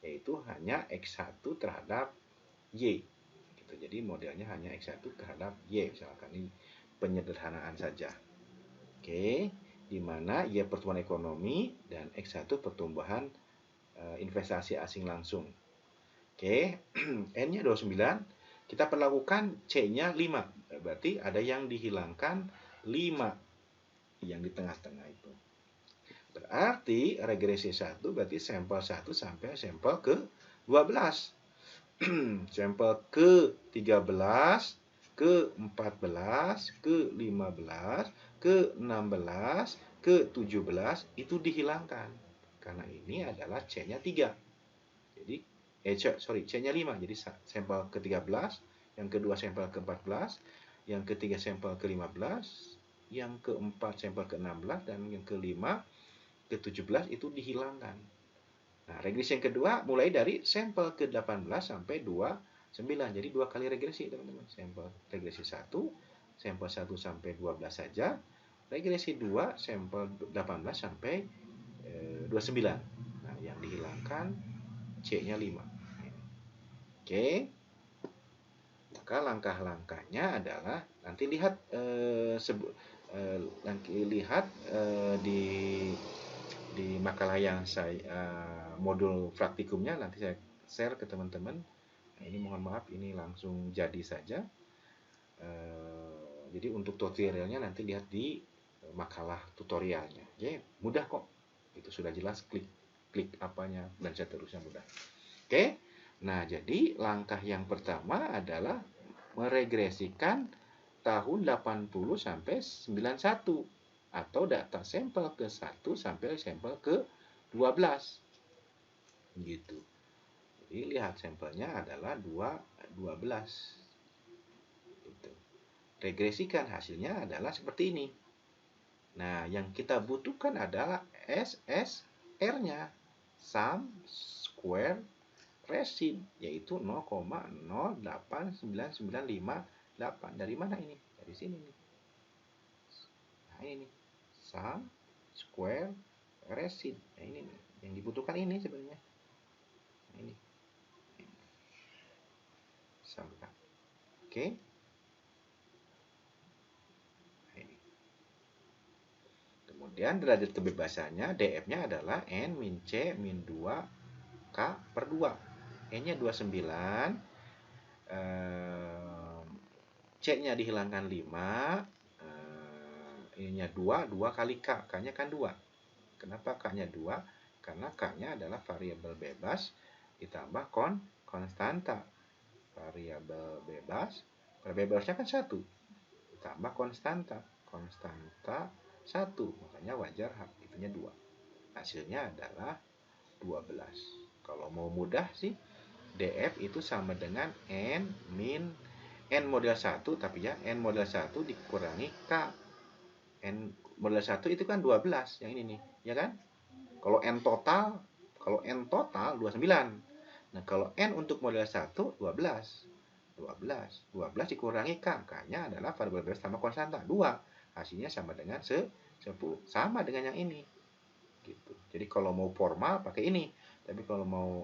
yaitu hanya X1 terhadap Y. Gitu. Jadi modelnya hanya X1 terhadap Y, misalkan ini penyederhanaan saja. Oke, di mana Y pertumbuhan ekonomi dan X1 pertumbuhan investasi asing langsung. Oke, N-nya 29, kita perlakukan C-nya 5. Berarti ada yang dihilangkan 5 yang di tengah-tengah itu. Berarti regresi 1 berarti sampel 1 sampai sampel ke 12. Sampel ke 13, ke 14, ke 15, ke 16, ke 17 itu dihilangkan. Karena ini adalah C-nya 3. Jadi C-nya 5. Jadi sampel ke-13, yang kedua sampel ke-14, yang ketiga sampel ke-15, yang keempat sampel ke-16 dan yang kelima ke-17 itu dihilangkan. Nah, regresi yang kedua mulai dari sampel ke-18 sampai 29. Jadi 2 kali regresi, teman-teman. Sampel regresi 1, sampel 1 sampai 12 saja. Regresi 2, sampel 18 sampai 29. Nah, yang dihilangkan C-nya 5. Oke. Maka langkah-langkahnya adalah nanti lihat di makalah yang saya modul praktikumnya nanti saya share ke teman-teman. Nah, ini mohon maaf ini langsung jadi saja. Jadi untuk tutorialnya nanti lihat di makalah tutorialnya. Oke, mudah kok. Itu sudah jelas, klik apanya dan seterusnya mudah. Oke. Nah, jadi langkah yang pertama adalah meregresikan tahun 80 sampai 91 atau data sampel ke 1 sampai sampel ke 12. Gitu. Jadi lihat sampelnya adalah 12. Gitu. Regresikan hasilnya adalah seperti ini. Nah, yang kita butuhkan adalah SSR-nya, sum square resin, yaitu 0,089958. Dari mana ini? Dari sini nih. Nah, ini nih. Sum square resin. Nah, ini nih. Yang dibutuhkan ini sebenarnya. Nah, ini. Samakan. Oke. Nah, ini. Kemudian derajat kebebasannya DF-nya adalah N min C min 2 K per 2. N-nya 29, C-nya dihilangkan 5, ininya 2 kali K, K-nya kan 2. Kenapa K-nya 2? Karena K-nya adalah variabel bebas ditambah konstanta. Variabel bebasnya kan 1, ditambah konstanta 1, makanya wajar itunya 2. Hasilnya adalah 12. Kalau mau mudah sih, DF itu sama dengan N min N model 1, tapi ya N model 1 dikurangi K. N model 1 itu kan 12, yang ini nih, ya kan? Kalau N total 29. Nah, kalau N untuk model 1 12. 12 dikurangi K. K-nya adalah variabel bebas tambah konstanta 2. Hasilnya sama dengan 10. Sama dengan yang ini. Gitu. Jadi kalau mau formal pakai ini, tapi kalau mau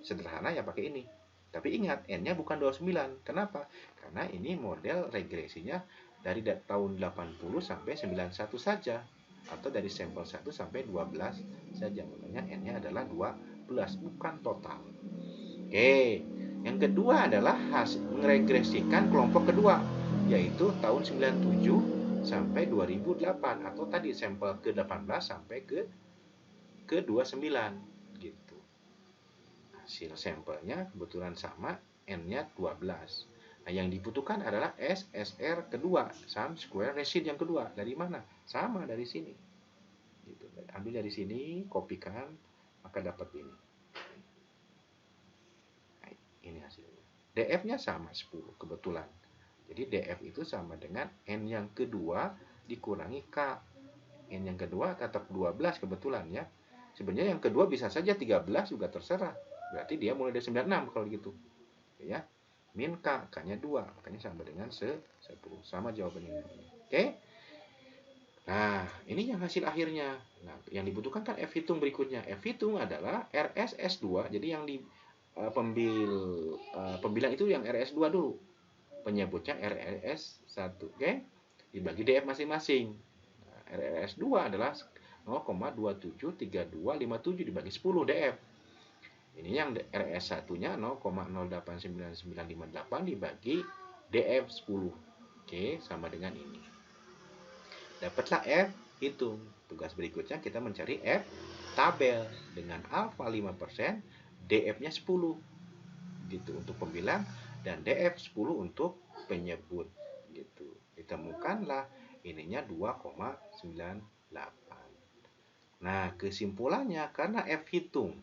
sederhana ya pakai ini. Tapi ingat, N-nya bukan 29. Kenapa? Karena ini model regresinya dari tahun 80 sampai 91 saja. Atau dari sampel 1 sampai 12 saja. Makanya N-nya adalah 12, bukan total. Oke, yang kedua adalah meregresikan kelompok kedua, yaitu tahun 97 sampai 2008. Atau tadi sampel ke-18 sampai ke 29. Hasil sampelnya kebetulan sama, N-nya 12. Nah, yang dibutuhkan adalah SSR kedua, sum square resin yang kedua. Dari mana? Sama dari sini. Gitu. Ambil dari sini, kopikan, maka dapat ini. Nah, ini hasilnya. DF-nya sama 10 kebetulan. Jadi DF itu sama dengan N yang kedua dikurangi K. N yang kedua tetap 12 kebetulan ya. Sebenarnya yang kedua bisa saja 13 juga terserah. Berarti dia mulai dari 96 kalau gitu. Ya. Min K, K-nya 2, makanya sama dengan 10. Sama jawabannya. Oke. Nah, ini yang hasil akhirnya. Nah, yang dibutuhkan kan F hitung berikutnya. F hitung adalah RSS2. Jadi yang di pembilang itu yang RS2 dulu. Penyebutnya RS1, oke? Dibagi DF masing-masing. Nah, RS2 adalah 0,273257 dibagi 10 DF. Ini yang RS1-nya 0,089958 dibagi DF 10. Oke, sama dengan ini. Dapatlah F hitung. Tugas berikutnya kita mencari F tabel dengan alfa 5%, DF-nya 10 gitu untuk pembilang dan DF 10 untuk penyebut gitu. Ditemukanlah ininya 2,98. Nah, kesimpulannya karena F hitung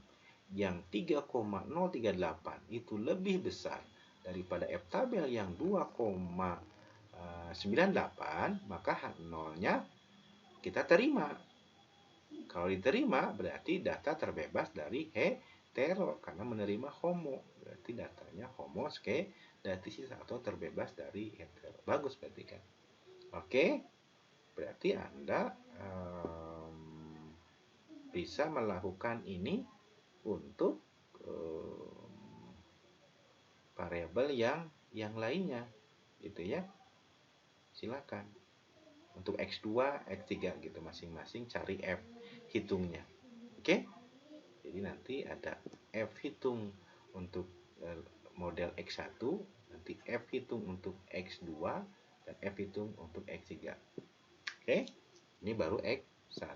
yang 3,038 itu lebih besar daripada F tabel yang 2,98, maka nolnya kita terima. Kalau diterima berarti data terbebas dari hetero karena menerima homo. Berarti datanya homoskedastis atau terbebas dari hetero. Bagus berarti kan. Oke, berarti Anda bisa melakukan ini untuk variabel yang lainnya gitu ya. Silakan. Untuk X2, X3 gitu masing-masing cari F hitungnya. Oke? Jadi nanti ada F hitung untuk model X1, nanti F hitung untuk X2 dan F hitung untuk X3. Oke? Ini baru X1.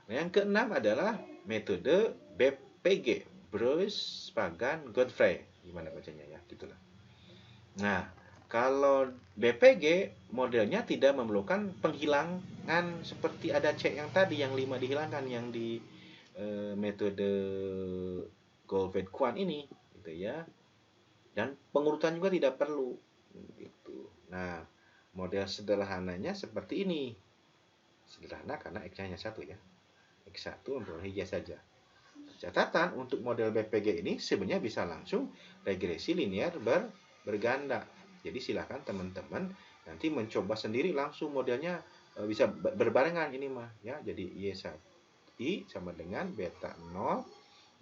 Nah, yang keenam adalah metode BPG, Bruce Pagan Godfrey. Gimana bacanya ya? Gitulah. Nah, kalau BPG modelnya tidak memerlukan penghilangan seperti ada C yang tadi yang 5 dihilangkan yang di metode Goldfeld-Quandt ini gitu ya. Dan pengurutan juga tidak perlu gitu. Nah, model sederhananya seperti ini. Sederhana karena X-nya hanya 1 ya. X1 untuk hija saja. Catatan untuk model BPG ini sebenarnya bisa langsung regresi linear berganda. Jadi silakan teman-teman nanti mencoba sendiri langsung modelnya bisa berbarengan ini mah ya. Jadi Y1 I sama dengan beta 0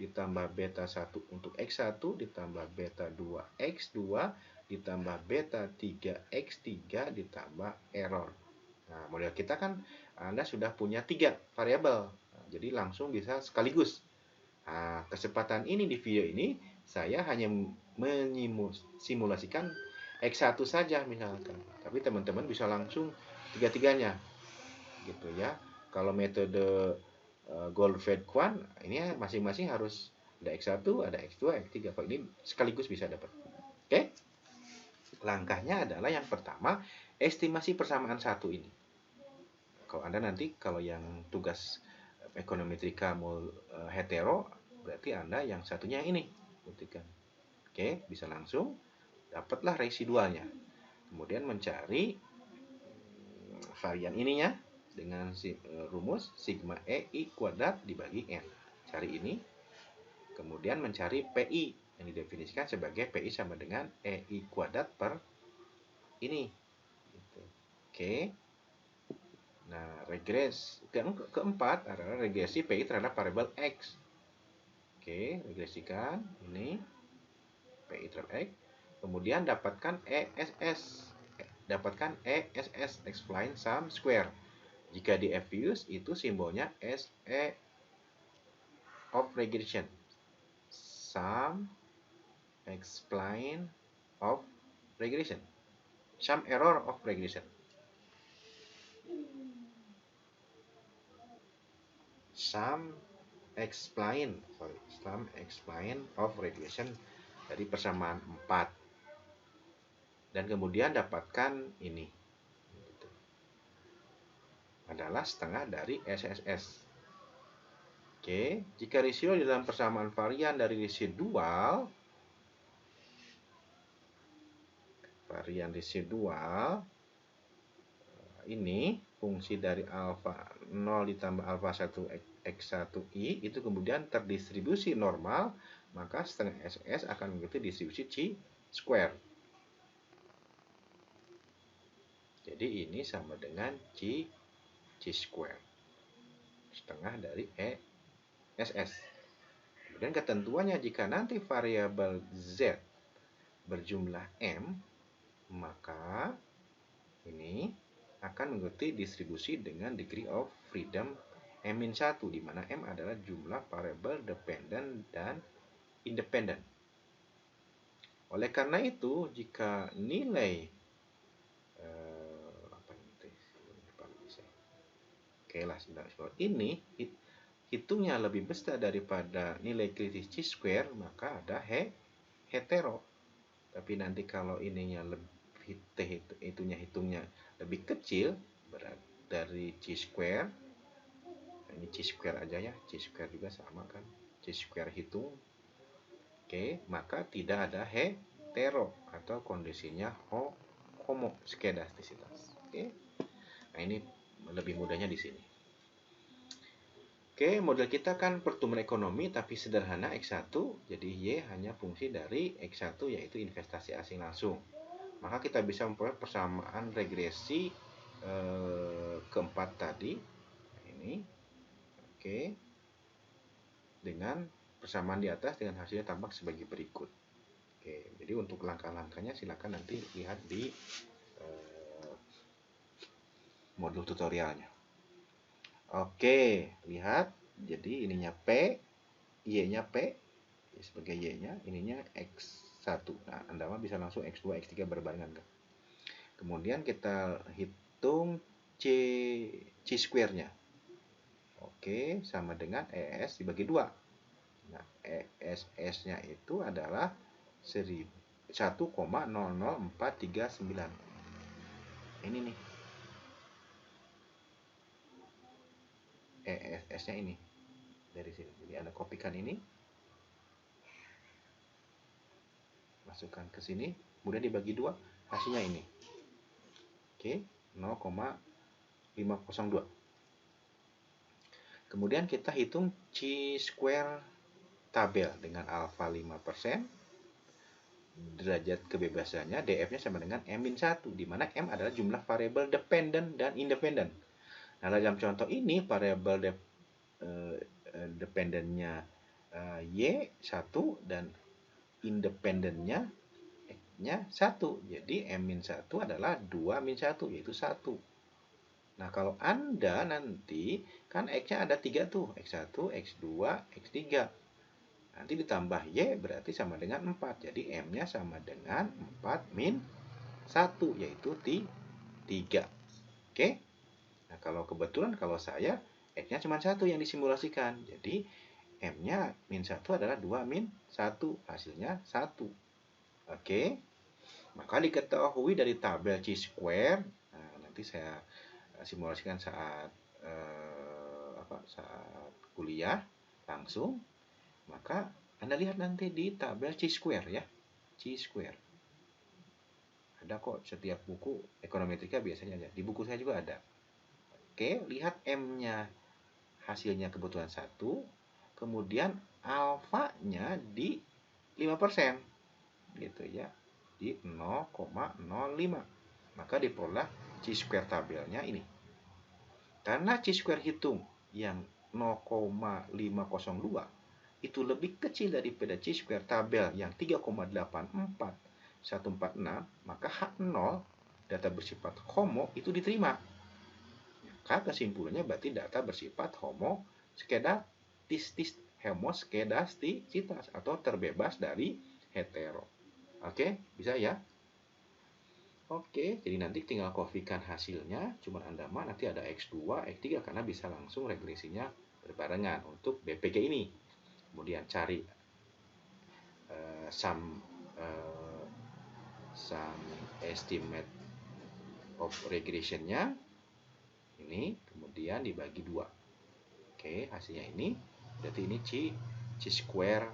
ditambah beta 1 untuk X1 ditambah beta 2 X2 ditambah beta 3 X3 ditambah error. Nah, model kita kan Anda sudah punya 3 variabel. Nah, jadi langsung bisa sekaligus. Nah, kesempatan ini di video ini saya hanya mensimulasikan X1 saja misalkan. Tapi teman-teman bisa langsung tiga-tiganya. Gitu ya. Kalau metode Goldfeld-Quandt ini masing-masing harus ada X1, ada X2, X3. Kalau ini sekaligus bisa dapat. Oke? Langkahnya adalah yang pertama, estimasi persamaan satu ini. Kalau Anda nanti kalau yang tugas ekonometrika hetero berarti Anda yang satunya ini buktikan. Oke, bisa langsung dapatlah residualnya. Kemudian mencari varian ininya dengan rumus sigma EI kuadrat dibagi N. Cari ini. Kemudian mencari PI yang didefinisikan sebagai PI sama dengan EI kuadrat per ini. Oke. Nah, keempat adalah regresi PI terhadap variabel X. Oke, regresikan ini PI terhadap X. Kemudian dapatkan ESS. Dapatkan ESS, explain sum square. Jika di FUS itu simbolnya SE of regression. Sum explain of regression. Sum error of regression. Sum explain of regression dari persamaan 4. Dan kemudian dapatkan ini adalah setengah dari SSS. Oke, jika rasio di dalam persamaan varian dari residual ini fungsi dari alfa 0 ditambah alfa 1 X1I itu kemudian terdistribusi normal, maka setengah SS akan mengikuti distribusi chi square. Jadi ini sama dengan chi chi-square, setengah dari ESS. Kemudian ketentuannya, jika nanti variabel Z berjumlah M, maka ini akan mengikuti distribusi dengan degree of freedom M-1, di mana M adalah jumlah variabel dependent dan independent. Oleh karena itu, jika nilai ini hitungnya lebih besar daripada nilai kritis chi-square, maka ada hetero. Tapi nanti kalau ininya hitungnya lebih kecil dari chi-square, ini chi-square aja ya, chi-square juga sama kan, chi-square hitung, maka tidak ada hetero atau kondisinya homoskedastisitas. Nah, ini lebih mudahnya di sini. Model kita kan pertumbuhan ekonomi tapi sederhana X1, jadi Y hanya fungsi dari X1 yaitu investasi asing langsung. Maka kita bisa memperoleh persamaan regresi keempat tadi, ini, dengan persamaan di atas dengan hasilnya tampak sebagai berikut. Jadi untuk langkah-langkahnya silakan nanti lihat di modul tutorialnya. Lihat, jadi ininya P, Y-nya P sebagai Y-nya, ininya X1. Nah, Anda bisa langsung X2, X3 berbarengan kan. Kemudian kita hitung chi-square-nya. Sama dengan ES dibagi 2. Nah, ESS-nya itu adalah 1,00439. Ini nih. ESS-nya ini. Dari sini. Jadi Anda kopikan ini. Masukkan ke sini. Kemudian dibagi 2. Hasilnya ini. 0,502. Kemudian kita hitung chi-square tabel dengan alfa 5%. Derajat kebebasannya DF-nya sama dengan M-1, di mana M adalah jumlah variabel dependent dan independent. Nah, dalam contoh ini variabel dependentnya Y1 dan independentnya X-nya 1. Jadi M-1 adalah 2-1, yaitu 1. Nah, kalau Anda nanti, kan X-nya ada 3 tuh, X1, X2, X3. Nanti ditambah Y berarti sama dengan 4. Jadi M-nya sama dengan 4 min 1, yaitu 3. Nah, kalau kebetulan kalau saya X-nya cuma 1 yang disimulasikan. Jadi M-nya min 1 adalah 2 min 1. Hasilnya 1. Maka diketahui dari tabel chi-square. Nah, nanti saya simulasikan saat kuliah langsung. Maka Anda lihat nanti di tabel chi-square ya. Chi-square. Ada kok setiap buku ekonometrika biasanya ada. Di buku saya juga ada. Lihat M-nya hasilnya kebetulan 1. Kemudian alfanya di 5%. Gitu ya. Di 0,05. Maka diperoleh chi-square tabelnya ini. Karena chi-square hitung yang 0,502 itu lebih kecil daripada chi-square tabel yang 3,84146, maka H0 data bersifat homo itu diterima. Maka kesimpulannya berarti data bersifat homoskedastisitas atau terbebas dari hetero. Bisa ya? Jadi nanti tinggal kopikan hasilnya, cuma Anda nanti ada X2, X3 karena bisa langsung regresinya berbarengan untuk BPG ini. Kemudian cari sum estimate of regressionnya ini, kemudian dibagi 2. Hasilnya ini, berarti ini chi-square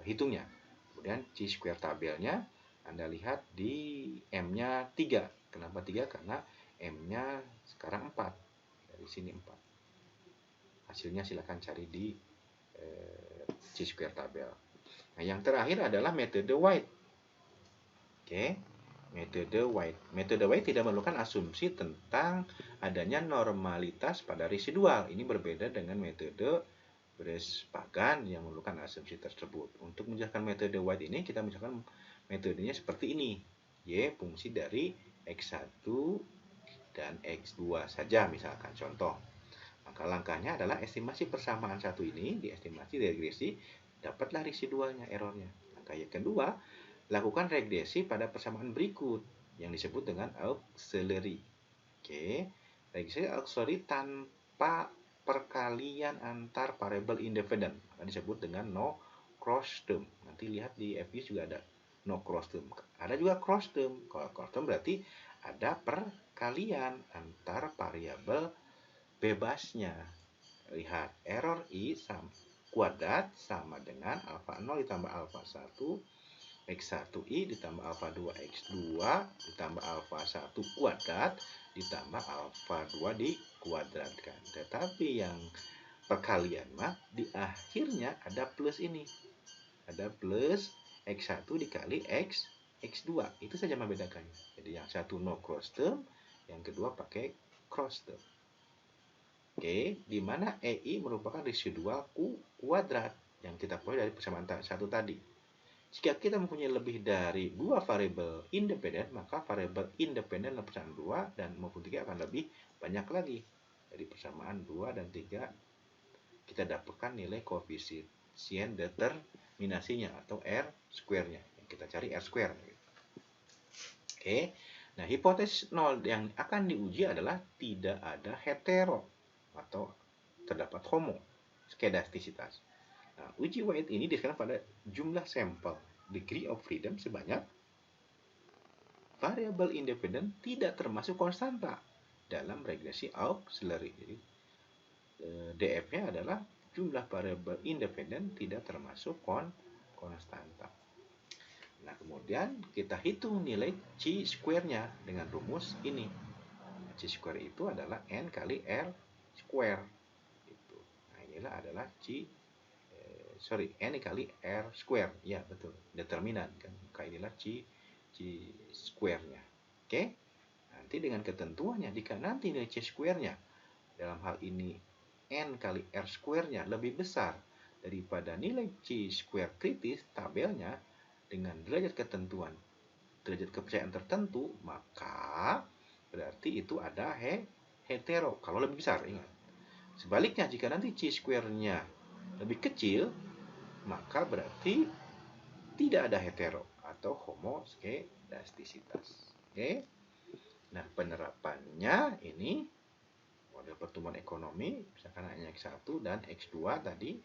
hitungnya. Kemudian chi-square tabelnya Anda lihat di M-nya 3. Kenapa 3? Karena M-nya sekarang 4. Dari sini 4. Hasilnya silakan cari di chi-square tabel. Nah, yang terakhir adalah metode White. metode White. Metode White tidak memerlukan asumsi tentang adanya normalitas pada residual. Ini berbeda dengan metode Bresch-Pagan yang memerlukan asumsi tersebut. Untuk menjelaskan metode White ini, kita misalkan metodenya seperti ini. Y fungsi dari X1 dan X2 saja misalkan contoh. Maka langkahnya adalah estimasi persamaan satu ini, diestimasi regresi, dapatlah residualnya, errornya. Langkah yang kedua, lakukan regresi pada persamaan berikut yang disebut dengan auxiliary. Oke, regresi auxiliary tanpa perkalian antar variabel independen akan disebut dengan no cross term. Nanti lihat di FU juga ada no cross term. Ada juga cross term. Kalau cross term berarti ada perkalian antar variabel bebasnya. Lihat, error I kuadrat sama dengan alfa 0 ditambah alfa 1 X1i ditambah alfa 2 X2 ditambah alfa 1 kuadrat ditambah alfa 2 dikuadratkan. Tetapi yang perkalian mah di akhirnya ada plus ini. Ada plus X1 dikali X2. Itu saja membedakannya. Jadi yang satu no cross term, yang kedua pakai cross term. Oke, di mana EI merupakan residual kuadrat yang kita peroleh dari persamaan satu tadi. Jika kita mempunyai lebih dari dua variabel independen, maka variabel independen dalam persamaan 2 dan maupun 3 akan lebih banyak lagi. Dari persamaan 2 dan 3 kita dapatkan nilai koefisien determinasinya atau R square-nya. Kita cari R square. Oke. Nah, hipotesis 0 yang akan diuji adalah tidak ada hetero atau terdapat homo skedastisitas. Nah, uji White ini disebutkan pada jumlah sampel degree of freedom sebanyak variabel independen tidak termasuk konstanta dalam regresi auxiliary. Jadi DF-nya adalah jumlah variabel independen tidak termasuk konstanta. Nah, kemudian kita hitung nilai C square-nya dengan rumus ini. C square itu adalah N kali R square. Nah, inilah adalah N kali R square. Ya, betul. Determinan kan. Maka inilah C square-nya. Oke? Nanti dengan ketentuannya, jika nanti nilai C square-nya dalam hal ini N kali R square-nya lebih besar daripada nilai C square kritis tabelnya dengan derajat ketentuan, derajat kepercayaan tertentu, maka berarti itu ada hetero. Kalau lebih besar, ingat. Sebaliknya, jika nanti C square-nya lebih kecil, maka berarti tidak ada hetero atau homoskedastisitas. Oke. Nah, penerapannya ini model pertumbuhan ekonomi, misalkan hanya X1 dan X2 tadi,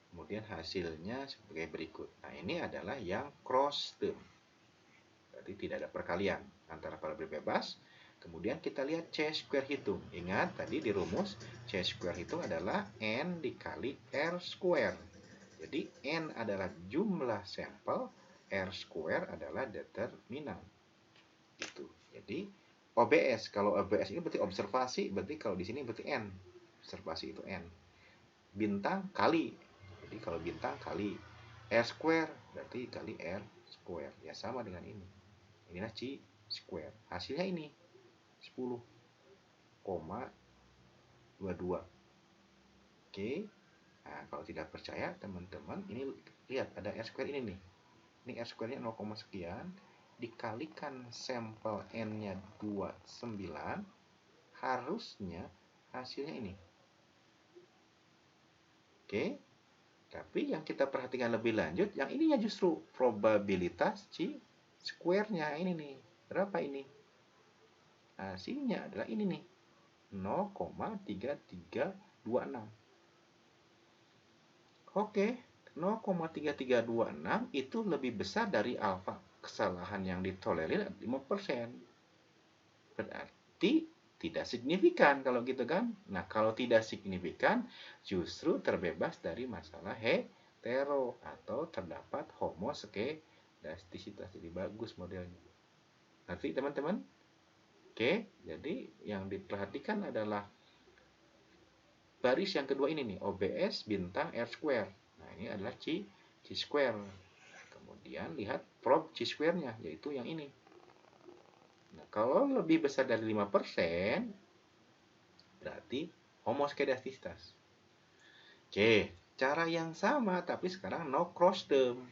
kemudian hasilnya sebagai berikut. Nah, ini adalah yang cross term. Berarti tidak ada perkalian antara variabel bebas. Kemudian kita lihat C square hitung. Ingat tadi di rumus C square hitung adalah N dikali R square. Jadi N adalah jumlah sampel, R square adalah determinan. Itu. Jadi OBS, kalau OBS ini berarti observasi, berarti kalau di sini berarti N. Observasi itu N. Bintang kali. Jadi kalau bintang kali R square berarti kali R square. Ya sama dengan ini. Inilah C square. Hasilnya ini 10,22. Oke. Nah, kalau tidak percaya teman-teman, ini lihat ada R square ini nih. Ini R square-nya 0, sekian dikalikan sampel N-nya 29, harusnya hasilnya ini. Oke. Tapi yang kita perhatikan lebih lanjut, yang ininya justru probabilitas C square-nya ini nih. Berapa ini? Hasilnya adalah ini nih. 0,3326. Oke, 0,3326 itu lebih besar dari alfa kesalahan yang ditolerir 5%. Berarti tidak signifikan kalau gitu kan. Nah, kalau tidak signifikan justru terbebas dari masalah hetero atau terdapat homoskedastisitas. Jadi bagus modelnya. Ngerti teman-teman? Oke, jadi yang diperhatikan adalah baris yang kedua ini nih, OBS bintang R square. Nah, ini adalah C square. Kemudian lihat prob C square-nya, yaitu yang ini. Nah, kalau lebih besar dari 5%, berarti homoskedastisitas. Oke, cara yang sama tapi sekarang no cross term.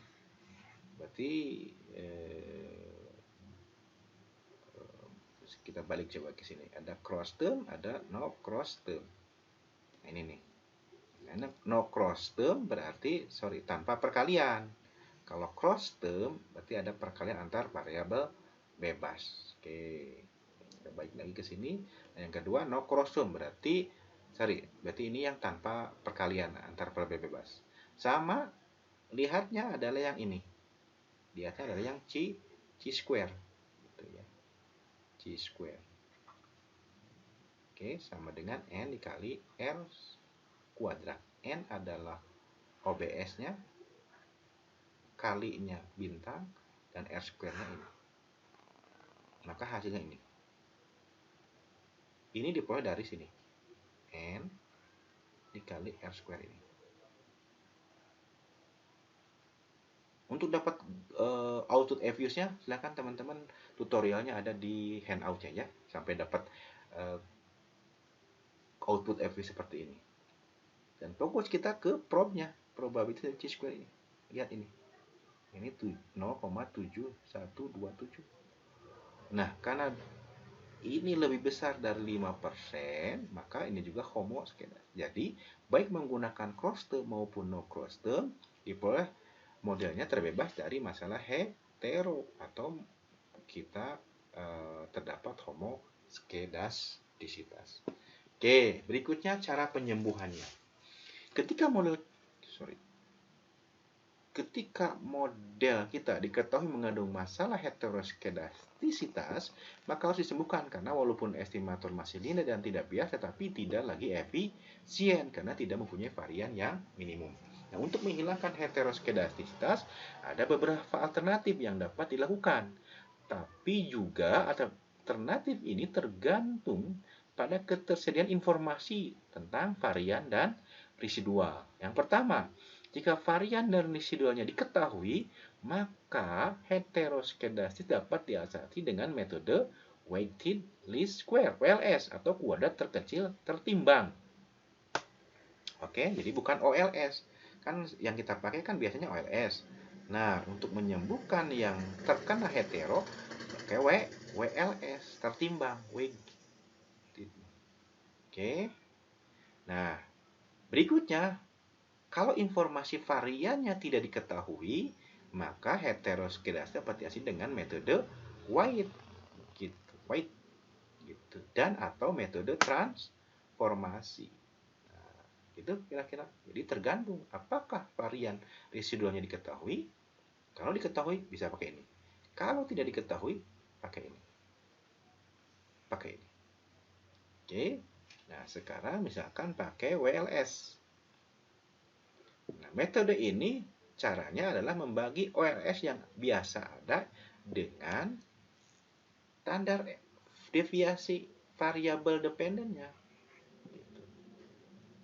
Berarti kita balik coba ke sini. Ada cross term, ada no cross term. Nah, ini nih. Nah, no cross term berarti tanpa perkalian. Kalau cross term berarti ada perkalian antar variabel bebas. Oke. Kita balik lagi ke sini. Nah, yang kedua no cross term berarti ini yang tanpa perkalian antar variabel bebas. Sama lihatnya adalah yang ini. Lihatnya adalah yang C square gitu ya. C square. Oke, sama dengan N dikali R kuadrat. N adalah OBS-nya, kalinya bintang, dan R square-nya ini. Maka hasilnya ini. Ini diperoleh dari sini. N dikali R square ini. Untuk dapat output Fuse-nya, silahkan teman-teman tutorialnya ada di handout-nya ya. Sampai dapat output Fuse seperti ini. Dan fokus kita ke probe-nya, probability C square ini. Lihat ini. Ini 0,7127. Nah, karena ini lebih besar dari 5%, maka ini juga homoskedastis. Jadi, baik menggunakan cross term maupun no cross term, diperoleh modelnya terbebas dari masalah hetero atau kita terdapat homoskedastisitas. Oke, berikutnya cara penyembuhannya. Ketika model kita diketahui mengandung masalah heteroskedastisitas, maka harus disembuhkan karena walaupun estimator masih linear dan tidak bias, tetapi tidak lagi efisien karena tidak mempunyai varian yang minimum. Nah, untuk menghilangkan heteroskedastisitas, ada beberapa alternatif yang dapat dilakukan. Tapi juga alternatif ini tergantung pada ketersediaan informasi tentang varian dan residual. Yang pertama, jika varian dan residualnya diketahui, maka heteroskedastis dapat diasati dengan metode weighted least square (WLS) atau kuadrat terkecil tertimbang. Oke, jadi bukan OLS. Kan yang kita pakai kan biasanya OLS. Nah, untuk menyembuhkan yang terkena hetero, pakai WLS, tertimbang, weighted. Oke. Nah, berikutnya, kalau informasi variannya tidak diketahui, maka heteroskedastis dapat diatasi dengan metode weight gitu, dan atau metode transformasi. Nah, itu kira-kira. Jadi tergantung apakah varian residualnya diketahui. Kalau diketahui bisa pakai ini. Kalau tidak diketahui pakai ini. Oke. Nah, sekarang misalkan pakai WLS. Nah, metode ini caranya adalah membagi OLS yang biasa ada dengan standar deviasi variabel dependennya. Gitu.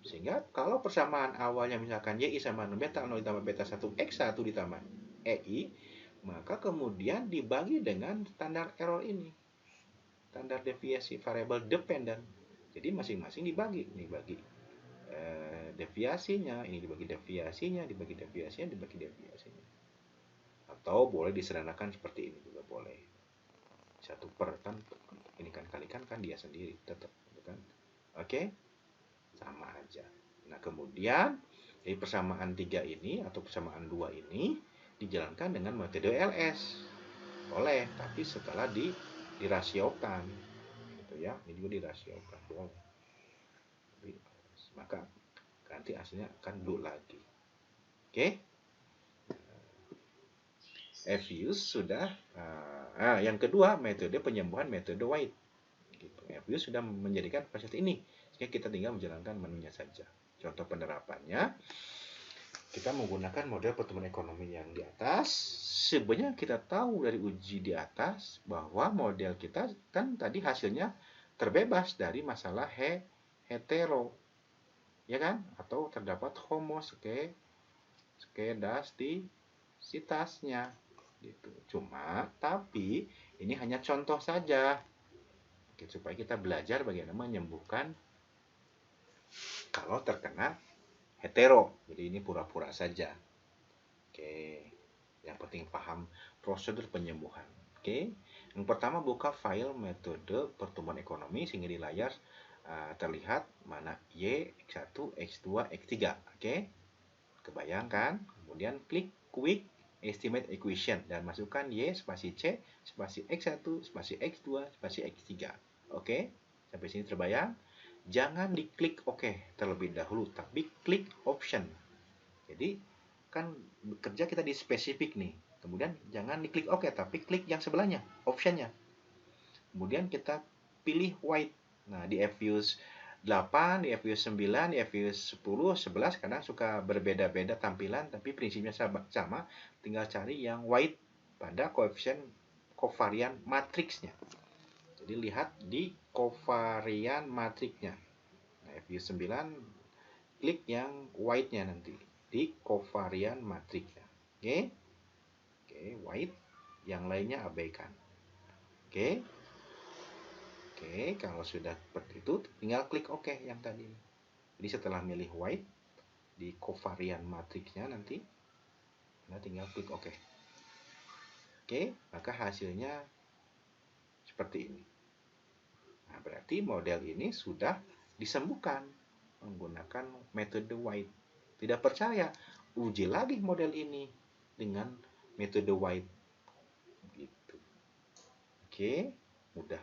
Sehingga kalau persamaan awalnya misalkan YI sama beta 0 ditambah beta 1 X1 ditambah EI, maka kemudian dibagi dengan standar error ini. Standar deviasi variabel dependent. Jadi masing-masing dibagi. Ini bagi deviasinya, ini dibagi deviasinya, dibagi deviasinya, dibagi deviasinya. Atau boleh disederhanakan seperti ini juga boleh. 1 per kan ini kan kalikan kan dia sendiri tetap kan. Oke? Sama aja. Nah, kemudian dari persamaan 3 ini atau persamaan 2 ini dijalankan dengan metode LS. Boleh, tapi setelah dirasiokan. Gitu ya. Ini juga dirasiokan, boleh. Maka nanti hasilnya akan blue lagi. Oke? Fuse sudah. Yang kedua metode penyembuhan metode White. Gitu. Fuse sudah menjadikan proses ini. Sehingga kita tinggal menjalankan menunya saja. Contoh penerapannya, kita menggunakan model pertumbuhan ekonomi yang di atas. Sebenarnya kita tahu dari uji di atas bahwa model kita kan tadi hasilnya terbebas dari masalah hetero, ya kan? Atau terdapat homoskedastisitasnya gitu. Tapi Ini hanya contoh saja, supaya kita belajar bagaimana menyembuhkan kalau terkena hetero. Jadi ini pura-pura saja. Oke, yang penting paham prosedur penyembuhan. Oke, yang pertama buka file metode pertumbuhan ekonomi sehingga di layar terlihat mana Y, X1, X2, X3. Oke, kebayangkan. Kemudian klik quick estimate equation dan masukkan Y spasi C spasi X1 spasi X2 spasi X3. Oke, sampai sini terbayang? Jangan diklik OK terlebih dahulu, tapi klik option. Jadi kan bekerja kita di spesifik nih. Kemudian jangan diklik OK, tapi klik yang sebelahnya, optionnya. Kemudian kita pilih white. Nah, di Fuse 8, di Fuse 9, di Fuse 10, 11 kadang suka berbeda-beda tampilan, tapi prinsipnya sama, tinggal cari yang white pada koefisien kovarian matriksnya. Jadi lihat di kovarian matriksnya. Nah, Fuse 9 klik yang white-nya nanti di kovarian matriksnya. Oke. Oke, white, yang lainnya abaikan. Oke. Oke, kalau sudah seperti itu, tinggal klik OK yang tadi. Jadi setelah milih white di kovarian matriksnya nanti, Anda tinggal klik OK. Oke, maka hasilnya seperti ini. Nah, berarti model ini sudah disembuhkan menggunakan metode white. Tidak percaya, uji lagi model ini dengan metode white. Gitu. Oke, mudah.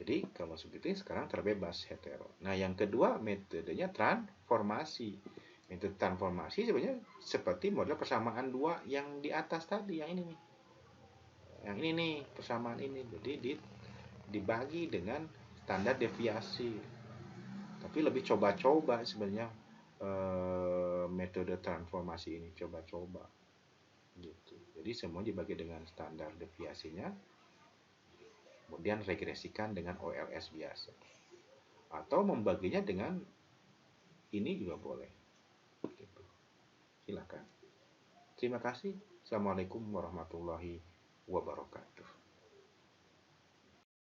Jadi kalau seperti ini sekarang terbebas hetero. Nah, yang kedua metodenya transformasi. Metode transformasi sebenarnya seperti model persamaan dua yang di atas tadi, yang ini nih. Yang ini nih, persamaan ini. Jadi dibagi dengan standar deviasi. Tapi lebih coba-coba sebenarnya metode transformasi ini, coba-coba. Gitu. Jadi semua dibagi dengan standar deviasinya. Kemudian regresikan dengan OLS biasa. Atau membaginya dengan ini juga boleh. Gitu. Silakan. Terima kasih. Assalamualaikum warahmatullahi wabarakatuh.